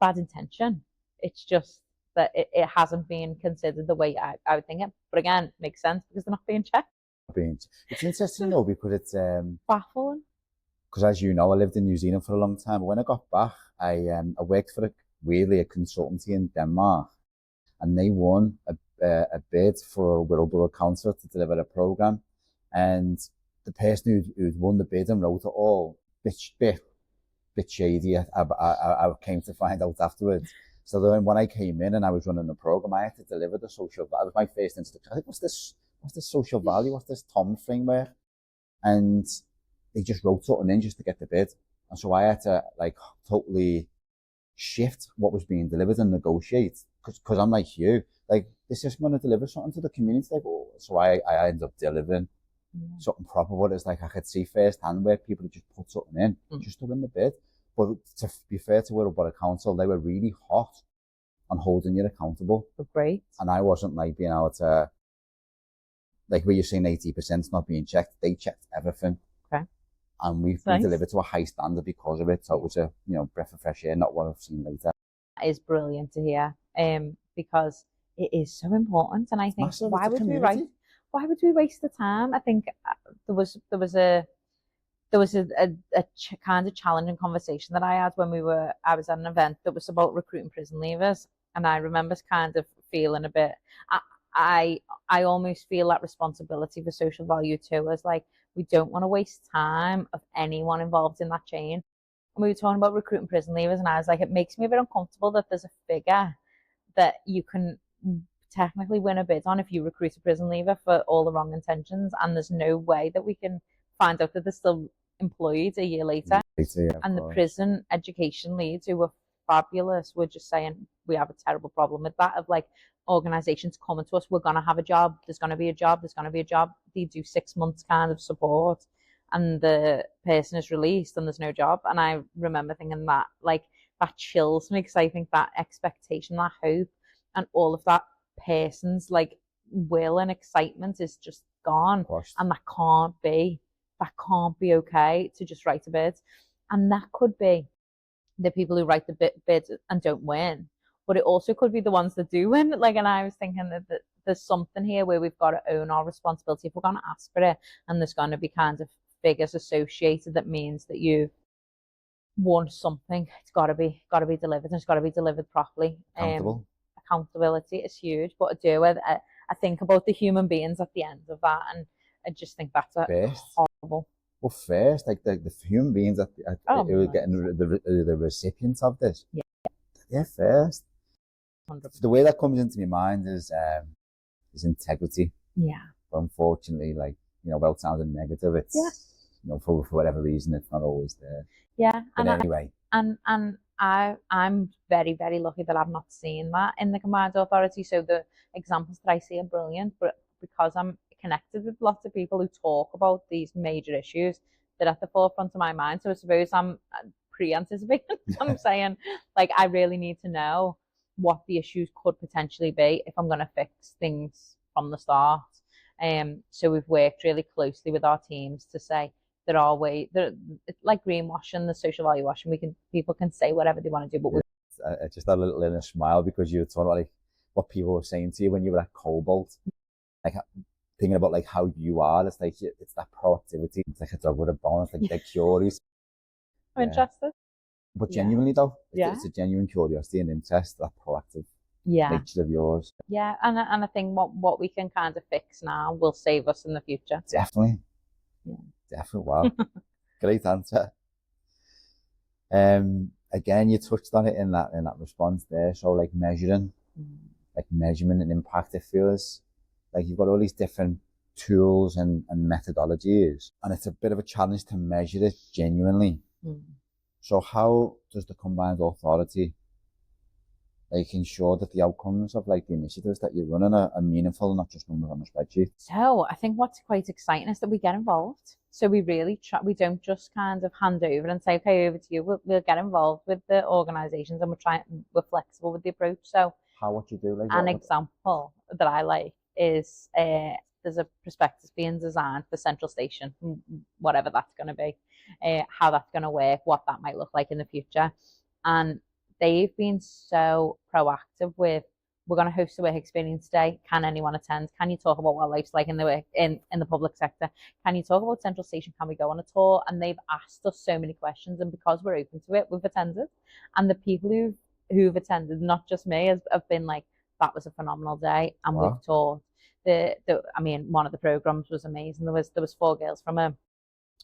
bad intention. It's just that it hasn't been considered the way I would think it. But again, it makes sense because they're not being checked. It's interesting though, because it's Baffling. Because as you know, I lived in New Zealand for a long time. But when I got back, I worked for a consultancy in Denmark, and they won a bid for a Liverpool council to deliver a program. And the person who'd won the bid and wrote it all, bit shady. I came to find out afterwards. So then when I came in and I was running the program, I had to deliver the social value. That was my first instinct. I think, what's this social value? What's this Tom framework? And they just wrote something in just to get the bid. And so I had to like totally shift what was being delivered and negotiate. Because I'm like you, like, this is going to deliver something to the community. Like, oh. So I ended up delivering something proper. But it's like I could see firsthand where people just put something in just to win the bid. But to be fair to Liverpool Council, they were really hot on holding you accountable. Great. And I wasn't like being able to, like where you're saying 80% not being checked, they checked everything. Okay. And we delivered to a high standard because of it. So it was a breath of fresh air, not what I've seen later. That is brilliant to hear, because it is so important. And I think massive, why would we waste the time? I think there was a kind of challenging conversation that I had when I was at an event that was about recruiting prison leavers, and I remember kind of feeling a bit. I almost feel that responsibility for social value too, as like we don't want to waste time of anyone involved in that chain. And we were talking about recruiting prison leavers, and I was like, it makes me a bit uncomfortable that there's a figure that you can technically win a bid on if you recruit a prison leaver for all the wrong intentions, and there's no way that we can find out that they're still employed a year later. And the prison education leads, who were fabulous, were just saying, we have a terrible problem with that, of like organisations coming to us, we're going to have a job, there's going to be a job, they do 6 months kind of support, and the person is released and there's no job. And I remember thinking that, like, that chills me, because I think that expectation, that hope, and all of that person's like will and excitement is just gone. And that can't be okay to just write a bid. And that could be the people who write the bid and don't win, but it also could be the ones that do win. Like, and I was thinking that there's something here where we've got to own our responsibility if we're going to ask for it, and there's going to be kind of figures associated that means that you've won something. It's got to be delivered, and it's got to be delivered properly. Accountability is huge, but I think about the human beings at the end of that, and I just think that's horrible. Well, first, like the human beings who are my getting the recipients of this, Yeah. they're first. 100%. The way that comes into my mind is integrity. Yeah. But unfortunately, like, well, it sounds negative. It's, for whatever reason, it's not always there. Yeah. But anyway. And I'm very, very lucky that I've not seen that in the Combined Authority. So the examples that I see are brilliant, but because I'm connected with lots of people who talk about these major issues, they're at the forefront of my mind. So I suppose I'm pre-anticipating. I'm saying, like, I really need to know what the issues could potentially be if I'm going to fix things from the start. So we've worked really closely with our teams to say there are ways. It's like greenwashing, the social value washing. People can say whatever they want to do, but I just had a little inner smile because you were talking about like what people were saying to you when you were at Cobalt, like thinking about like how you are. It's like it's that proactivity. It's like a dog with a bone. It's like they're curious. I'm interested. But genuinely though, Yeah. it's a genuine curiosity and interest, that proactive Yeah. nature of yours. Yeah, and I think what we can kind of fix now will save us in the future. Definitely. Yeah. Definitely. Wow. Great answer. Again, you touched on it in that response there. So like measuring, like measurement and impact, it feels like you've got all these different tools and methodologies, and it's a bit of a challenge to measure it genuinely. So how does the Combined Authority like ensure that the outcomes of like the initiatives that you're running are meaningful, not just numbers on a spreadsheet? So I think what's quite exciting is that we get involved. So we really try. We don't just kind of hand over and say, "Okay, over to you." We'll get involved with the organisations, and we're flexible with the approach. So what you do, like an example that I like is there's a prospectus being designed for Central Station, whatever that's going to be, how that's going to work, what that might look like in the future, and they've been so proactive with, we're going to host a work experience day. Can anyone attend? Can you talk about what life's like in the work in the public sector? Can you talk about Central Station? Can we go on a tour? And they've asked us so many questions, and because we're open to it, we've attended. And the people who've attended, not just me, have been like, that was a phenomenal day, and Wow. we've taught one of the programs was amazing. There was 4 girls from a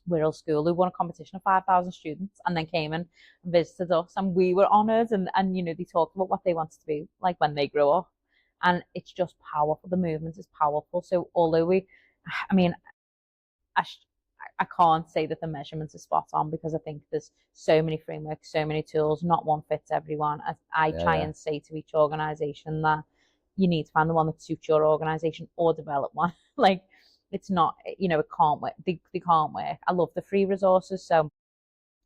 Wirral school who won a competition of 5,000 students and then came and visited us, and we were honoured, and they talked about what they wanted to be like when they grow up, and it's just powerful. The movement is powerful. So although I can't say that the measurements are spot on, because I think there's so many frameworks, so many tools, not one fits everyone. I try and say to each organisation that you need to find the one that suits your organisation or develop one. Like, it's not, it can't work. They can't work. I love the free resources. So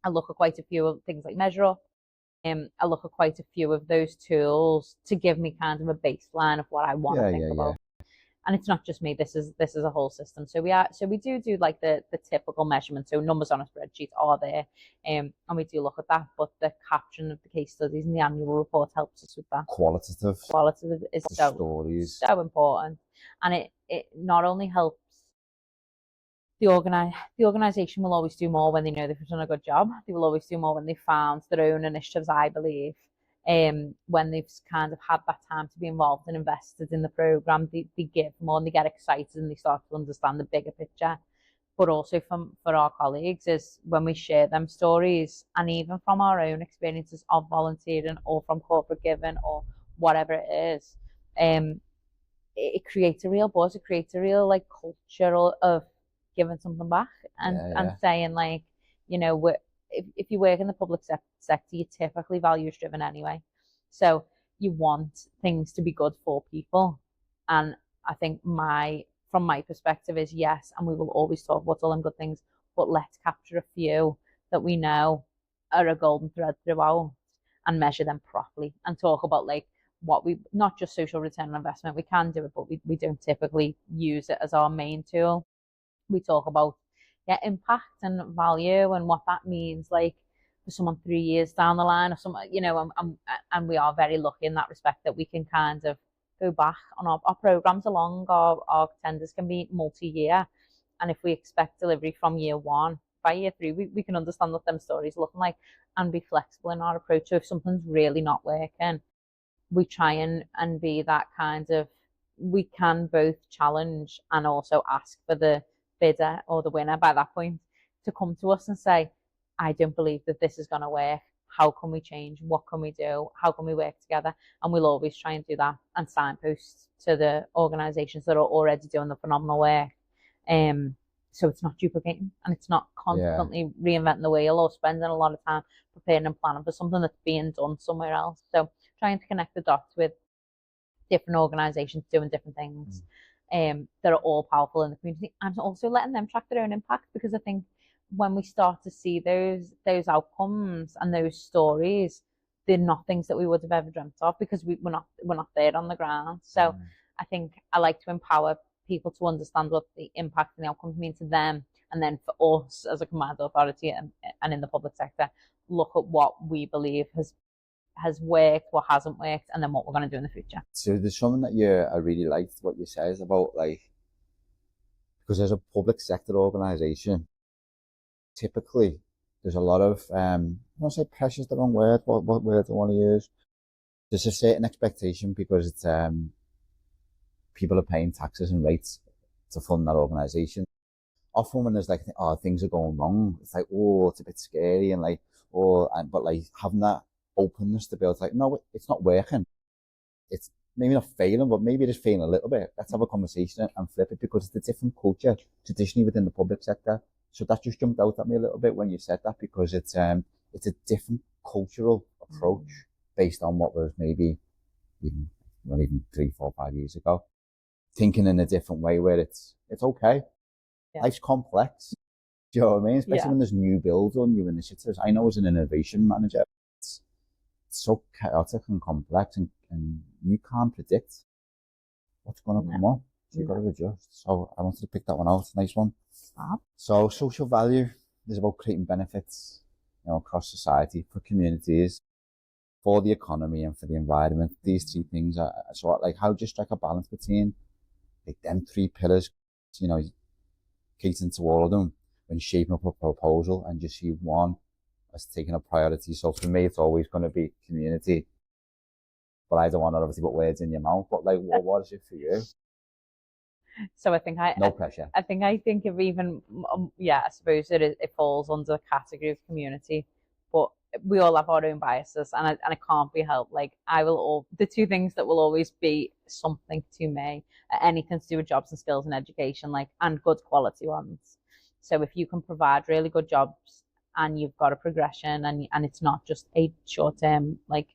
I look at quite a few of things like Measure Up. I look at quite a few of those tools to give me kind of a baseline of what I want to think about. And it's not just me. This is a whole system. So we do like the typical measurements. So numbers on a spreadsheet are there, and we do look at that. But the caption of the case studies in the annual report helps us with that. Qualitative is so important, and it not only helps the organisation will always do more when they know they've done a good job. They will always do more when they've found their own initiatives, I believe. When they've kind of had that time to be involved and invested in the programme, they give more and they get excited and they start to understand the bigger picture. But also for our colleagues is when we share them stories, and even from our own experiences of volunteering or from corporate giving or whatever it is, it creates a real buzz. It creates a real like culture of giving something back and saying like, if you work in the public sector, you're typically values driven anyway. So you want things to be good for people. And I think from my perspective is yes, and we will always talk about all them good things, but let's capture a few that we know are a golden thread throughout and measure them properly and talk about like what we, not just social return on investment, we can do it, but we don't typically use it as our main tool. We talk about impact and value and what that means, like for someone 3 years down the line or something, and we are very lucky in that respect that we can kind of go back on our programs along. Our tenders can be multi-year, and if we expect delivery from year 1, by year 3 we can understand what them stories looking like and be flexible in our approach. So if something's really not working, we try and be that kind of, we can both challenge and also ask for the bidder or the winner by that point to come to us and say, I don't believe that this is going to work. How can we change? What can we do? How can we work together? And we'll always try and do that and signpost to the organisations that are already doing the phenomenal work. So it's not duplicating and it's not constantly reinventing the wheel or spending a lot of time preparing and planning for something that's being done somewhere else. So trying to connect the dots with different organisations doing different things that are all powerful in the community, and also letting them track their own impact, because I think when we start to see those outcomes and those stories, they're not things that we would have ever dreamt of, because we're not there on the ground. So I think I like to empower people to understand what the impact and the outcomes mean to them, and then for us as a combined authority and in the public sector, look at what we believe has worked, what hasn't worked, and then what we're going to do in the future. So there's something that I really liked what you said about, like, because as a public sector organisation, typically there's a lot of, I want to say pressure's the wrong word, what word do I want to use? There's a certain expectation because it's, people are paying taxes and rates to fund that organisation. Often when there's like, oh, things are going wrong, it's like, oh, it's a bit scary, and like, oh, but like having that openness to be able to, like, no, it's not working. It's maybe not failing, but maybe it is failing a little bit. Let's have a conversation and flip it, because it's a different culture traditionally within the public sector. So that just jumped out at me a little bit when you said that, because it's a different cultural approach based on what was maybe even 3, 4, 5 years ago. Thinking in a different way where it's okay. Yeah. Life's complex. Do you know what I mean? Especially when there's new builds or new initiatives. I know as an innovation manager, it's so chaotic and complex, and you can't predict what's going to come up. So you've got to adjust. So I wanted to pick that one out. Nice one. So social value is about creating benefits, across society, for communities, for the economy, and for the environment. These 3 things are, so like, how do you strike a balance between like them 3 pillars, catering to all of them when shaping up a proposal, and just see one as taking a priority? So for me, it's always going to be community, but I don't want to obviously put words in your mouth, but like, what is it for you? So I think no pressure. I think of even, I suppose it falls under the category of community, but we all have our own biases, and it can't be helped. Like, the 2 things that will always be something to me are anything to do with jobs and skills and education, like, and good quality ones. So if you can provide really good jobs and you've got a progression, and it's not just a short term, like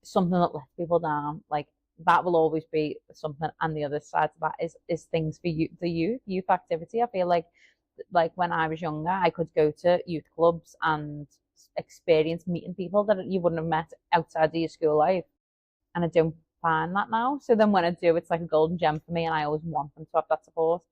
something that lets people down, like, that will always be something. And the other side of that is things for you, the youth activity. I feel like when I was younger, I could go to youth clubs and experience meeting people that you wouldn't have met outside of your school life, and I don't find that now. So then when I do, it's like a golden gem for me, and I always want them to have that support.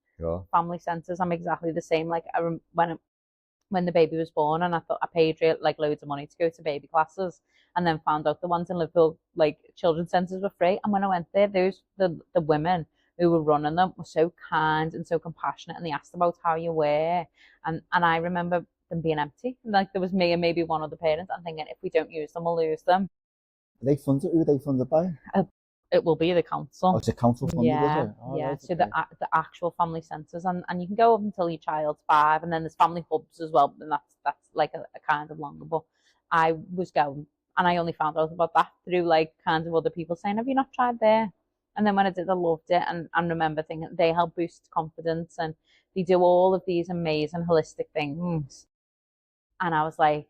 Family centres, I'm exactly the same. Like, when the baby was born, and I thought I paid like loads of money to go to baby classes, and then found out the ones in Liverpool, like children's centres, were free. And when I went there, the women who were running them were so kind and so compassionate, and they asked about how you were, and I remember them being empty. Like, there was me and maybe one other parent. I'm thinking, if we don't use them, we'll lose them. Who are they funded by? It will be the council. Oh, it's a council funded, is it? Right, so okay. The actual family centres, and you can go up until your child's 5, and then there's family hubs as well, and that's like a kind of longer. But I was going, and I only found out about that through like kind of other people saying, have you not tried there? And then when I did, I loved it, and remember thinking they help boost confidence, and they do all of these amazing holistic things. And I was like,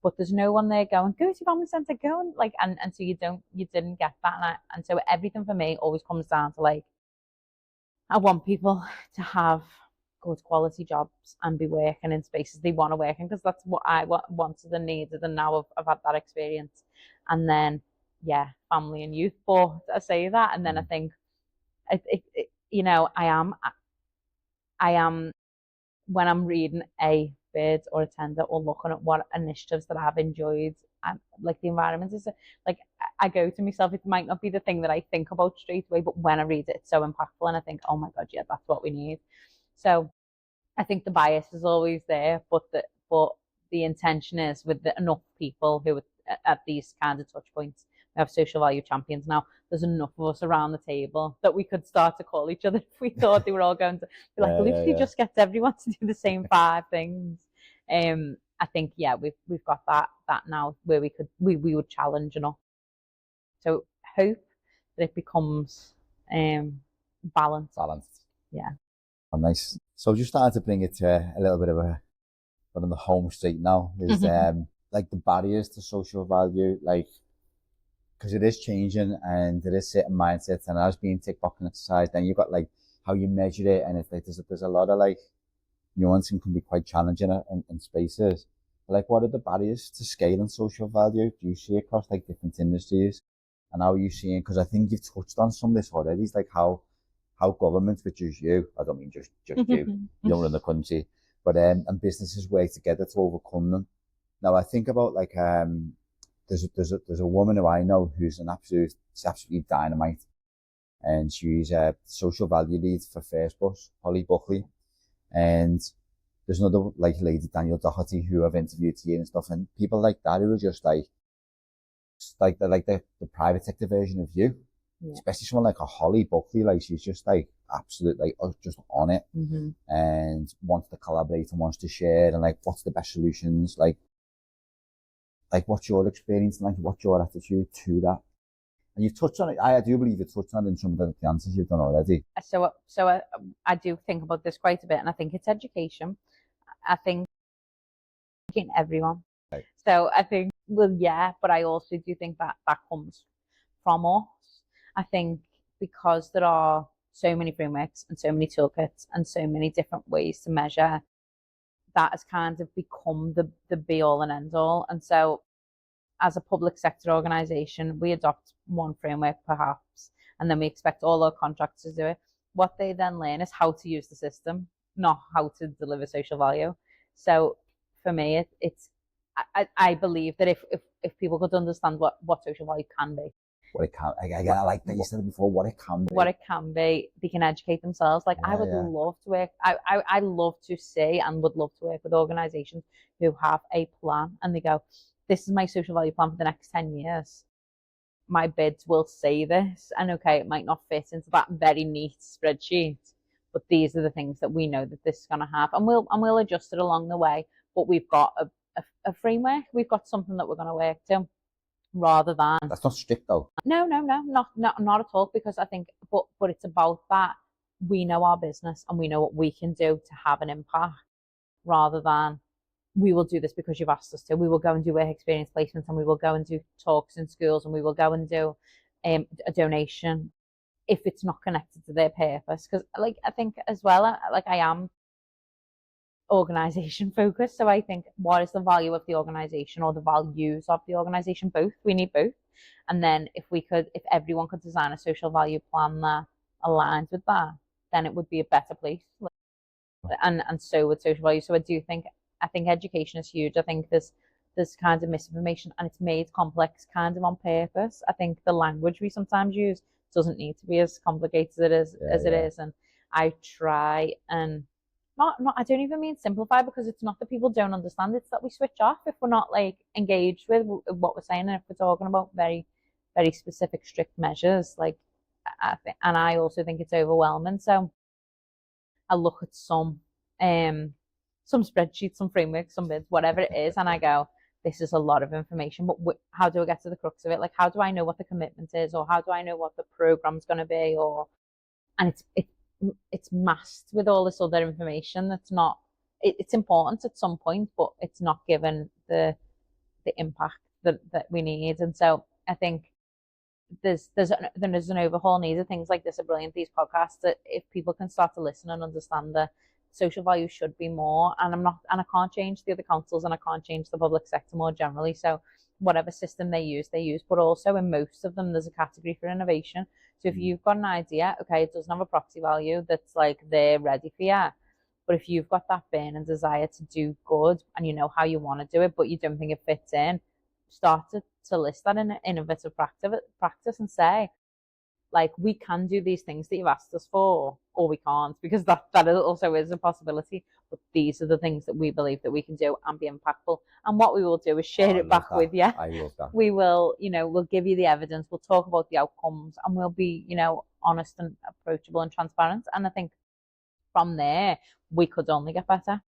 but there's no one there going, go to family centre, go, and like, and so you didn't get that. And so everything for me always comes down to, like, I want people to have good quality jobs and be working in spaces they want to work in, because that's what I wanted and needed, and now I've had that experience. And then, family and youth, but I say that, and then I think, I am, when I'm reading a bid or a tender, or looking at what initiatives that I've enjoyed, like the environment is, like, I go to myself, it might not be the thing that I think about straight away, but when I read it, it's so impactful, and I think, oh my God, yeah, that's what we need. So I think the bias is always there, but the intention is, with enough people who are at these kinds of touch points. We have social value champions now. There's enough of us around the table that we could start to call each other if we thought they were all going to be like, Lucy just gets everyone to do the same 5 things. I think we've got that now where we would challenge enough. So hope that it becomes balanced. Balanced. Yeah. Oh, nice. So just starting to bring it to a little bit of a but on the home straight now is like the barriers to social value, like because it is changing and there is certain mindsets and as being tick box exercise, then you've got like how you measure it and it's like there's a lot of like nuance and can be quite challenging in spaces. Like what are the barriers to scaling social value? Do you see across like different industries? And how are you seeing, because I think you've touched on some of this already, it's like how governments, which is you, I don't mean just you, you don't run the country, but and businesses work together to overcome them. Now I think about like there's a woman who I know who's she's absolutely dynamite, and she's a social value lead for First Bus, Holly Buckley, and there's another like lady, Daniel Doherty, who I've interviewed here and stuff, and people like that who are just like the private sector version of you. Yeah. Especially someone like a Holly Buckley, like she's just like absolutely like just on it and wants to collaborate and wants to share and like what's the best solutions, like what's your experience and like what's your attitude to that? And you've touched on it. I do believe you've touched on it in some of the answers you've done already. So I do think about this quite a bit, and I think it's education. I think in everyone. Right. So I think, well, yeah, but I also do think that comes from us. I think because there are so many frameworks and so many toolkits and so many different ways to measure, that has kind of become the be all and end all. And so as a public sector organisation, we adopt one framework perhaps, and then we expect all our contractors to do it. What they then learn is how to use the system, not how to deliver social value. So for me, I believe that if people could understand what social value can be, what it can, I like that you said it before, what it can be. What it can be, they can educate themselves. Like I would love to work, I love to see and would love to work with organisations who have a plan and they go, this is my social value plan for the next 10 years. My bids will say this, and okay, it might not fit into that very neat spreadsheet, but these are the things that we know that this is going to have, and we'll adjust it along the way. But we've got a framework, we've got something that we're going to work to, rather than. That's not strict though. No, not at all. Because I think, but it's about that we know our business and we know what we can do to have an impact, rather than we will do this because you've asked us to. We will go and do work experience placements and we will go and do talks in schools and we will go and do a donation if it's not connected to their purpose. Because like I think as well, like I am organisation focused, so I think what is the value of the organisation or the values of the organisation? Both. We need both. And then if everyone could design a social value plan that aligns with that, then it would be a better place. And so with social value. So I think education is huge. I think there's kind of misinformation and it's made complex kind of on purpose. I think the language we sometimes use doesn't need to be as complicated as it is. And I try and not I don't even mean simplify, because it's not that people don't understand, it's that we switch off if we're not like engaged with what we're saying, and if we're talking about very, very specific strict measures, like and I also think it's overwhelming. So I look at some spreadsheets, some frameworks, some bids, whatever it is, and I go, this is a lot of information, but how do I get to the crux of it? Like, how do I know what the commitment is, or how do I know what the program's going to be, and it's masked with all this other information that's not. It's important at some point, but it's not given the impact that we need. And so I think there's an overhaul needed. Things like this are brilliant. These podcasts, that if people can start to listen and understand that social value should be more, and I can't change the other councils and I can't change the public sector more generally. So whatever system they use, but also in most of them, there's a category for innovation. So if you've got an idea, okay, it doesn't have a proxy value that's like they're ready for you. But if you've got that burning desire to do good and you know how you want to do it, but you don't think it fits in, start to list that in an innovative practice and say, like, we can do these things that you've asked us for, or we can't, because that also is a possibility. But these are the things that we believe that we can do and be impactful. And what we will do is share it back with you. I love that. We will, we'll give you the evidence, we'll talk about the outcomes, and we'll be, honest and approachable and transparent. And I think from there, we could only get better.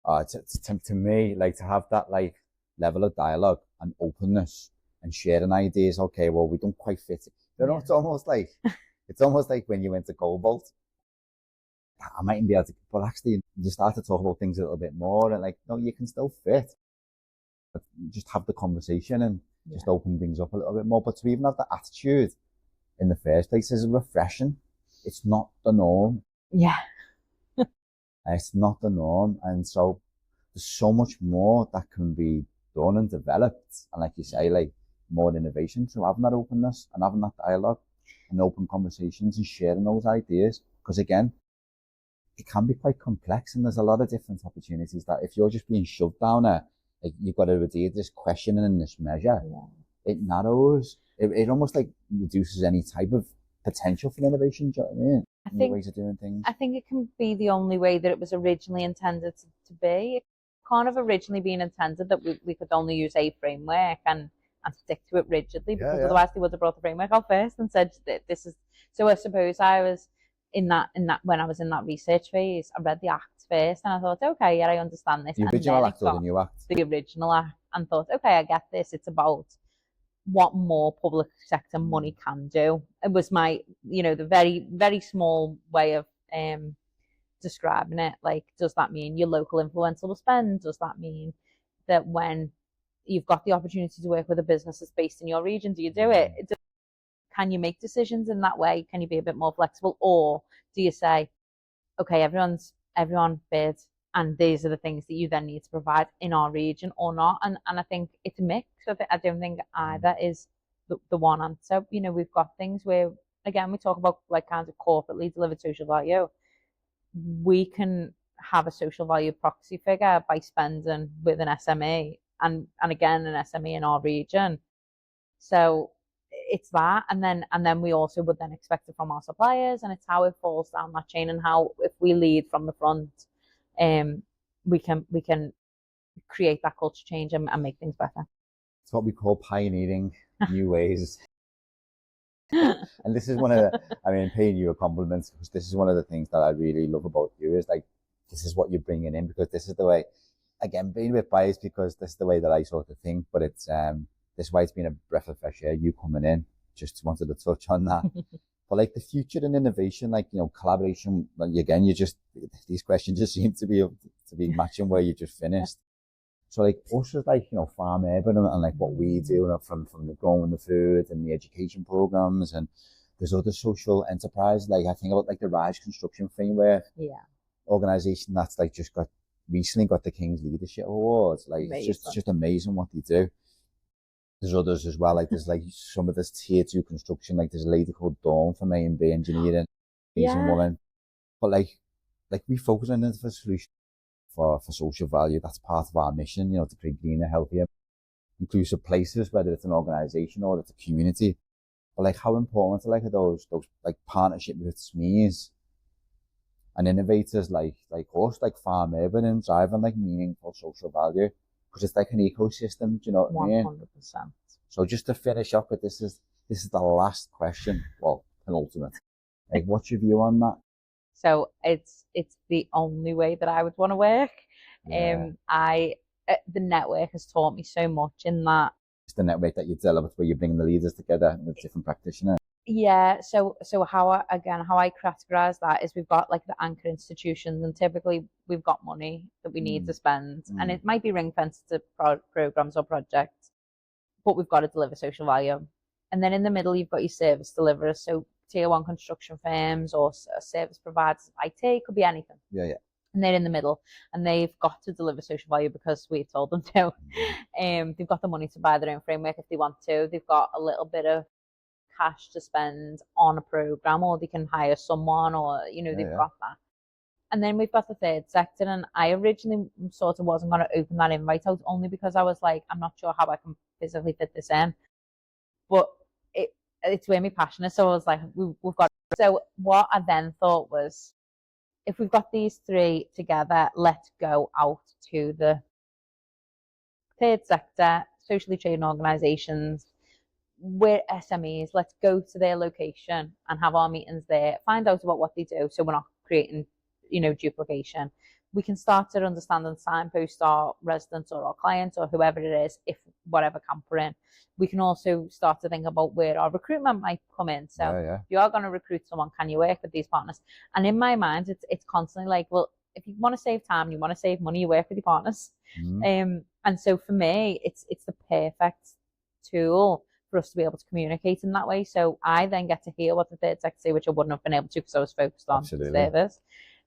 To me, like to have that like level of dialogue and openness and sharing ideas. Okay, well, we don't quite fit it. You know, it's almost like when you went to Cobalt. I mightn't be able to, but actually, you start to talk about things a little bit more, and like, no, you can still fit. But just have the conversation and just open things up a little bit more. But to even have that attitude in the first place is refreshing. It's not the norm. Yeah. It's not the norm. And so there's so much more that can be done and developed. And like you say, like more innovation. So having that openness and having that dialogue and open conversations and sharing those ideas. Because again, it can be quite complex and there's a lot of different opportunities that if you're just being shoved down like you've got to adhere to this questioning and this measure, it narrows. It almost like reduces any type of potential for innovation. Do you know what I mean? Ways of doing things. I think it can be the only way that it was originally intended to be. It can't have originally been intended that we could only use a framework and stick to it rigidly, because otherwise they would have brought the framework out first and said that this is. So I suppose I was in that when I was in that research phase, I read the Act first and I thought, okay, yeah, I understand this. The original Act or the new Act? The original Act, and thought, okay, I get this. It's about what more public sector money can do. It was my, the very, very small way of describing it. Like, does that mean your local influencer will spend? Does that mean that when you've got the opportunity to work with a business that's based in your region, do you do it? Can you make decisions in that way? Can you be a bit more flexible? Or do you say, okay, everyone bids, and these are the things that you then need to provide in our region or not? And I think it's a mix. I don't think either is the one answer. We've got things where, again, we talk about like kind of corporately delivered social value. We can have a social value proxy figure by spending with an SME and again, an SME in our region. So it's that, and then we also would then expect it from our suppliers, and it's how it falls down that chain, and how if we lead from the front, we can create that culture change and make things better. It's what we call pioneering new ways. And this is one of the, paying you a compliment, because this is one of the things that I really love about you is like, this is what you're bringing in, because this is the way, again, being a bit biased because this is the way that I sort of think, but it's, this way it's been a breath of fresh air, you coming in, just wanted to touch on that. But like the future and innovation, like, collaboration, again, these questions just seem to be matching where you just finished. So like us as like, farm urban and like what we do from the growing the food and the education programs, and there's other social enterprise. Like I think about like the Rise Construction Framework organization that's like just recently got the King's Leadership Awards. Like it's just amazing what they do. There's others as well. Like there's like some of this tier 2 construction. Like there's a lady called Dawn from A&B Engineering, amazing woman. But like we focus on the solution for social value. That's part of our mission, to create greener, healthier, inclusive places, whether it's an organization or it's a community. But like how important are those like partnerships with SMEs and innovators like us, like Farm Urban, and driving like meaningful social value, because it's like an ecosystem. Do you know what I mean? 100%. So just to finish up with this is the last question. Well, penultimate. Like, what's your view on that? So it's the only way that I would want to work. The network has taught me so much in that. It's the network that you develop where you're bringing the leaders together with different practitioners. Yeah. So how I categorize that is we've got like the anchor institutions, and typically we've got money that we need to spend, and it might be ring fenced to programs or projects, but we've got to deliver social value. And then in the middle, you've got your service deliverers. So tier 1 construction firms or service providers, IT, could be anything. Yeah. And they're in the middle, and they've got to deliver social value because we've told them to. They've got the money to buy their own framework if they want to. They've got a little bit of cash to spend on a program, or they can hire someone, or they've got that. And then we've got the third sector, and I originally sort of wasn't going to open that invite out, only because I was like, I'm not sure how I can physically fit this in, but it's where my passion is. So I was like, we've got. So what I then thought was, if we've got these three together, let's go out to the third sector, socially trading organisations, we're SMEs. Let's go to their location and have our meetings there, find out about what they do, so we're not creating, duplication. we can start to understand and signpost our residents or our clients or whoever it is, if whatever camp we're in. We can also start to think about where our recruitment might come in. So if you are going to recruit someone, can you work with these partners? And in my mind, it's constantly like, well, if you want to save time, you want to save money, you work with your partners. And so for me, it's the perfect tool for us to be able to communicate in that way. So I then get to hear what the third sector say, which I wouldn't have been able to because I was focused on service.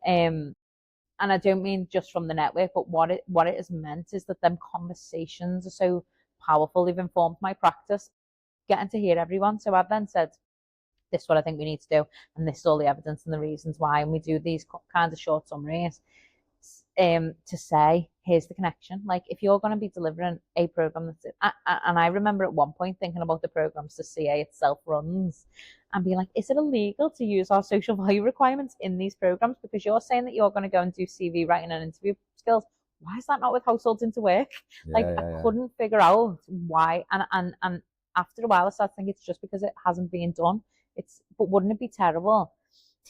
And I don't mean just from the network, but what it has meant is that them conversations are so powerful. They've informed my practice, getting to hear everyone. So I've then said, this is what I think we need to do, and this is all the evidence and the reasons why. And we do these kinds of short summaries to say, here's the connection. Like, if you're going to be delivering a program and I remember at one point thinking about the programs the CA itself runs and being like, is it illegal to use our social value requirements in these programs? Because you're saying that you're going to go and do CV writing and interview skills. Why is that not with households into work? I couldn't figure out why. And after a while, I started thinking it's just because it hasn't been done. But wouldn't it be terrible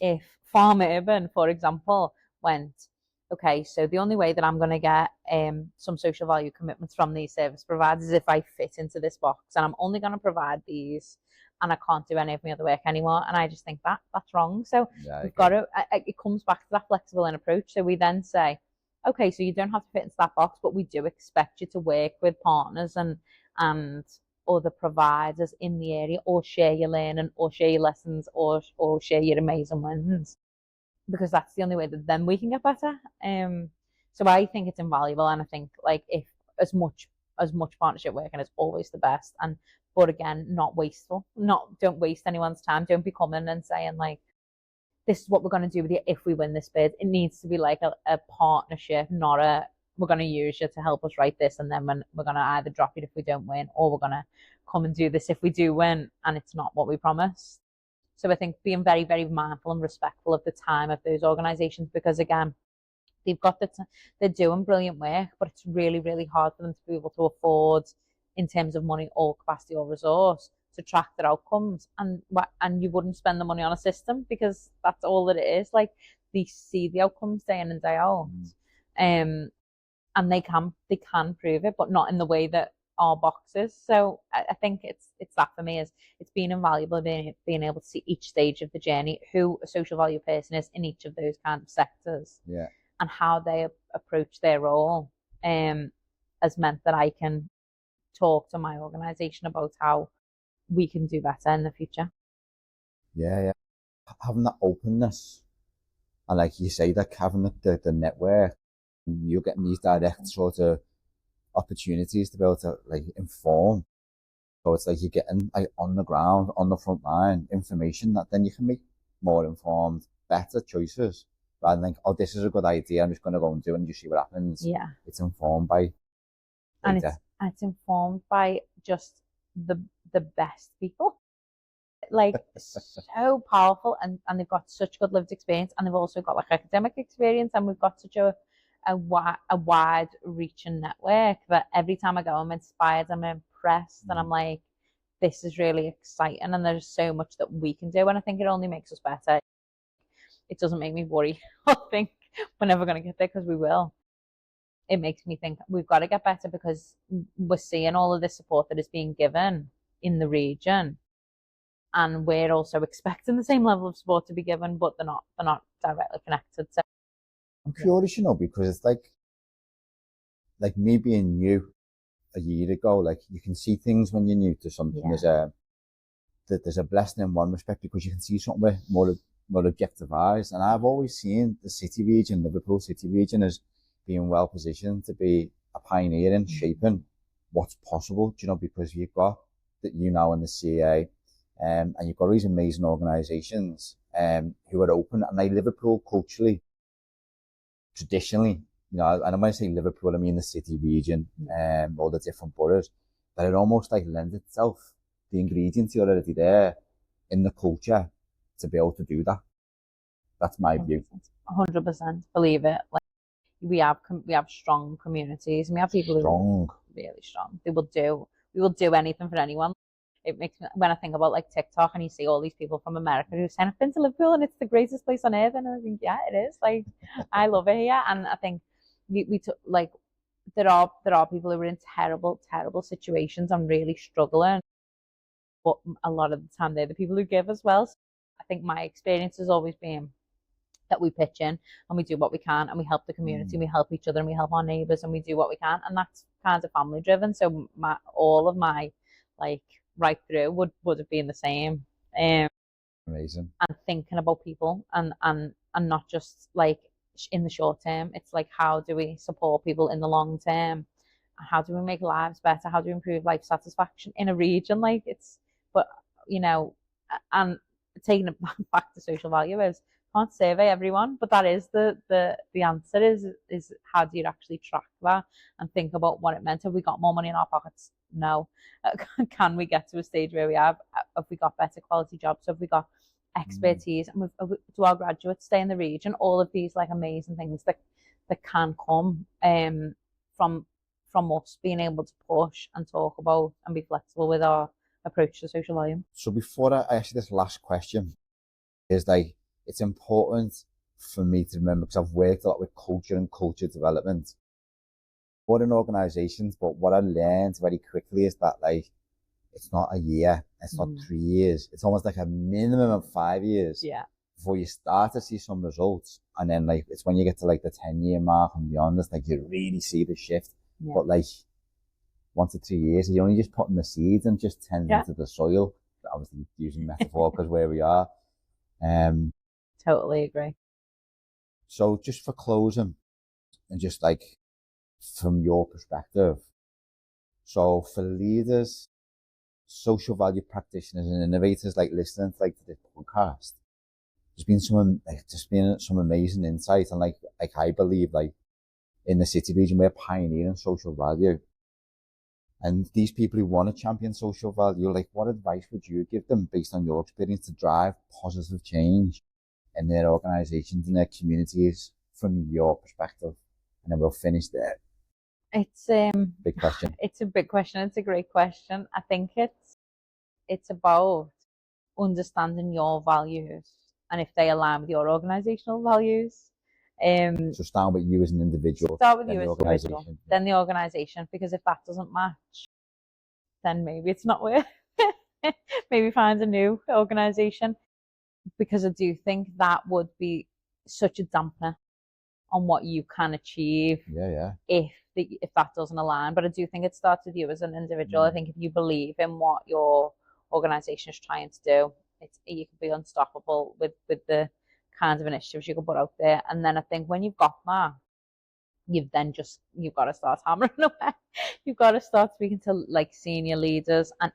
if Farm Urban, for example, went, okay, so the only way that I'm going to get some social value commitments from these service providers is if I fit into this box, and I'm only going to provide these, and I can't do any of my other work anymore. And I just think that's wrong. So we've got to, it comes back to that flexible approach. So we then say, okay, so you don't have to fit into that box, but we do expect you to work with partners and other providers in the area, or share your learning, or share your lessons, or share your amazing wins, because that's the only way that then we can get better. So I think it's invaluable, and I think, like, if as much partnership working is always the best, but again, not wasteful. Don't waste anyone's time. Don't be coming and saying, like, this is what we're going to do with you if we win this bid. It needs to be like a partnership, not we're going to use you to help us write this, and then we're going to either drop it if we don't win, or we're going to come and do this if we do win, and it's not what we promised. So I think being very, very mindful and respectful of the time of those organisations, because again, they've got they're doing brilliant work, but it's really, really hard for them to be able to afford, in terms of money or capacity or resource, to track their outcomes. And you wouldn't spend the money on a system, because that's all that it is. Like, they see the outcomes day in and day out. And they can prove it, but not in the way that our boxes. So I think it's that for me, is it's been invaluable being able to see each stage of the journey, who a social value person is in each of those kind of sectors, and how they approach their role, has meant that I can talk to my organisation about how we can do better in the future. Having that openness, and like you say, that having the network, you're getting these direct sort of opportunities to be able to, like, inform. So it's like you're getting, like, on the ground, on the front line, information that then you can make more informed, better choices, rather than, oh, this is a good idea, I'm just going to go and do it and just see what happens. It's informed by data. And it's informed by just the best people. Like, so powerful, and they've got such good lived experience, and they've also got, like, academic experience, and we've got such a wide reaching network that every time I go, I'm inspired, I'm impressed, and I'm like, this is really exciting, and there's so much that we can do, and I think it only makes us better. It doesn't make me worry or think we're never going to get there, because we will. It makes me think we've got to get better, because we're seeing all of this support that is being given in the region, and we're also expecting the same level of support to be given, but they're not directly connected. So I'm curious, because it's like me being new a year ago, like, you can see things when you're new to something. There's a blessing in one respect, because you can see something with more objective eyes. And I've always seen the city region, Liverpool city region, as being well positioned to be a pioneer in shaping what's possible, because you've got that now in the CA, and you've got these amazing organisations who are open. And like, Liverpool culturally, traditionally, and when I say Liverpool, I mean the city region, all the different boroughs, that it almost, like, lends itself, the ingredients are already there in the culture to be able to do that. That's my view. 100% believe it. Like, we have strong communities, and we have people who are really strong. We will do anything for anyone. it makes me, when I think about like TikTok and you see all these people from America who say, I've been to Liverpool and it's the greatest place on earth. And I think, yeah, it is. Like, I love it here. And I think we took like, there are people who are in terrible, terrible situations and really struggling. But a lot of the time they're the people who give as well. So I think my experience has always been that we pitch in and we do what we can and we help the community, we help each other and we help our neighbours and we do what we can, and that's kind of family driven. So all of my like right through would have been the same. Amazing. And thinking about people and not just like in the short term. It's like, how do we support people in the long term? How do we make lives better? How do we improve life satisfaction in a region? Like it's, but you know, and taking it back to social value is, can't survey everyone, but that is the answer is how do you actually track that and think about what it meant? Have we got more money in our pockets? No. Can we get to a stage where we have we got better quality jobs? Have we got expertise? And do our graduates stay in the region? All of these like amazing things that can come from us being able to push and talk about and be flexible with our approach to social value. So before I ask you this last question, is like, it's important for me to remember, because I've worked a lot with culture and culture development, more in organisations, but what I learned very quickly is that like, it's not a year, it's not 3 years, it's almost like a minimum of 5 years before you start to see some results. And then like, it's when you get to like the 10-year mark and beyond, it's like you really see the shift. But like 1 to 2 years, you're only just putting the seeds and just tends into the soil. Obviously using metaphor because where we are. Totally agree. So just for closing, and just like from your perspective, so for leaders, social value practitioners and innovators like listening to like this podcast, there's been some amazing insight, and like I believe like in the city region we're pioneering social value. And these people who want to champion social value, like what advice would you give them based on your experience to drive positive change in their organisations and their communities from your perspective? And then we'll finish there. It's big question. It's a big question. It's a great question. I think it's about understanding your values and if they align with your organisational values. So start with you as an individual. Start with you as an individual, then the organisation, because if that doesn't match, then maybe it's not worth it. Maybe find a new organisation, because I do think that would be such a dampener on what you can achieve. If that doesn't align. But I do think it starts with you as an individual. I think if you believe in what your organisation is trying to do, you can be unstoppable with the kinds of initiatives you can put out there. And then I think when you've got that, you've got to start hammering away. You've got to start speaking to like senior leaders and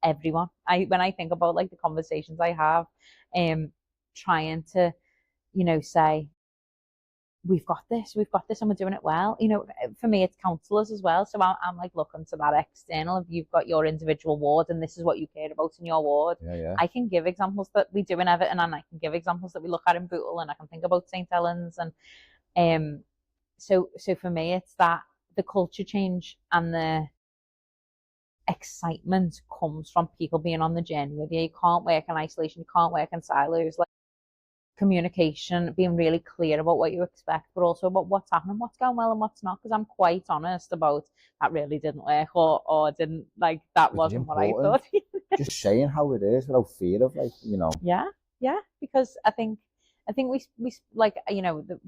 everyone. When I think about like the conversations I have, trying to, say, we've got this and we're doing it well. For me, it's councillors as well. So I'm like looking to that external. If you've got your individual ward and this is what you care about in your ward, I can give examples that we do in Everton, and I can give examples that we look at in Bootle, and I can think about St Helens. And so for me, it's that the culture change and the excitement comes from people being on the journey with you. You can't work in isolation. You can't work in silos. Like, communication, being really clear about what you expect, but also about what's happening, what's going well and what's not, because I'm quite honest about that really didn't work or didn't, like, that wasn't what I thought. Just saying how it is without fear of Yeah, because I think we like,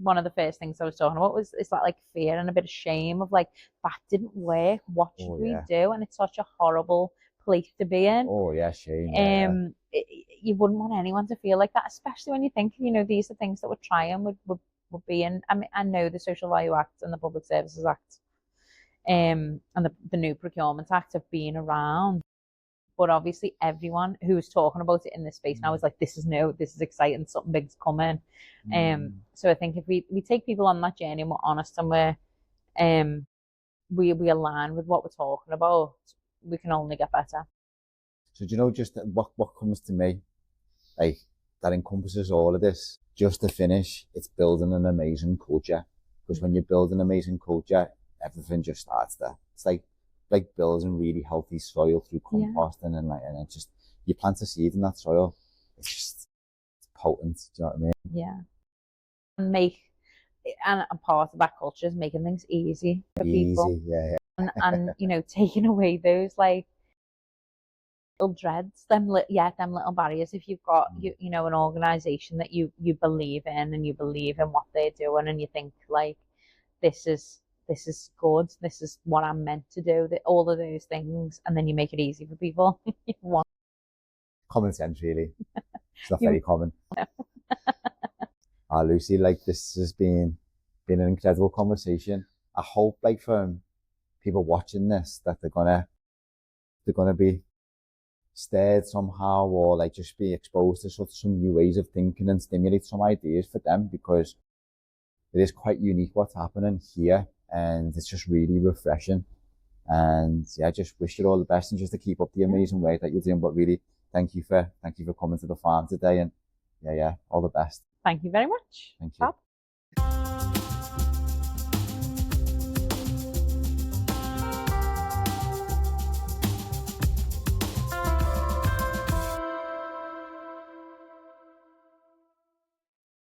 one of the first things I was talking about is that like fear and a bit of shame of like, that didn't work, what should we do? And it's such a horrible place to be in. Shame. You wouldn't want anyone to feel like that, especially when you think, these are things that we're trying would be in. I mean, I know the Social Value Act and the Public Services Act, and the new Procurement Act have been around, but obviously everyone who's talking about it in this space now is like, this is new, this is exciting, something big's coming. So I think if we take people on that journey and we're honest and we align with what we're talking about, we can only get better. So do you know just what comes to me, like, that encompasses all of this? Just to finish, it's building an amazing culture. Because when you build an amazing culture, everything just starts there. It's like like building really healthy soil through composting and it just, you plant a seed in that soil, it's just potent, do you know what I mean? Yeah. And a part of that culture is making things easy for people. Easy, yeah. And you know, taking away those like little dreads, them little barriers. If you've got you know an organization that you believe in and you believe in what they're doing and you think like this is good, this is what I'm meant to do, all of those things, and then you make it easy for people. Common sense, really. It's not very common. Lucy, like this has been an incredible conversation. I hope like from people watching this that they're gonna be stirred somehow, or like just be exposed to sort of some new ways of thinking and stimulate some ideas for them, because it is quite unique what's happening here and it's just really refreshing. And yeah, just wish you all the best and just to keep up the amazing way that you're doing. But really, thank you for coming to the farm today, and yeah, all the best. Thank you very much. Thank you.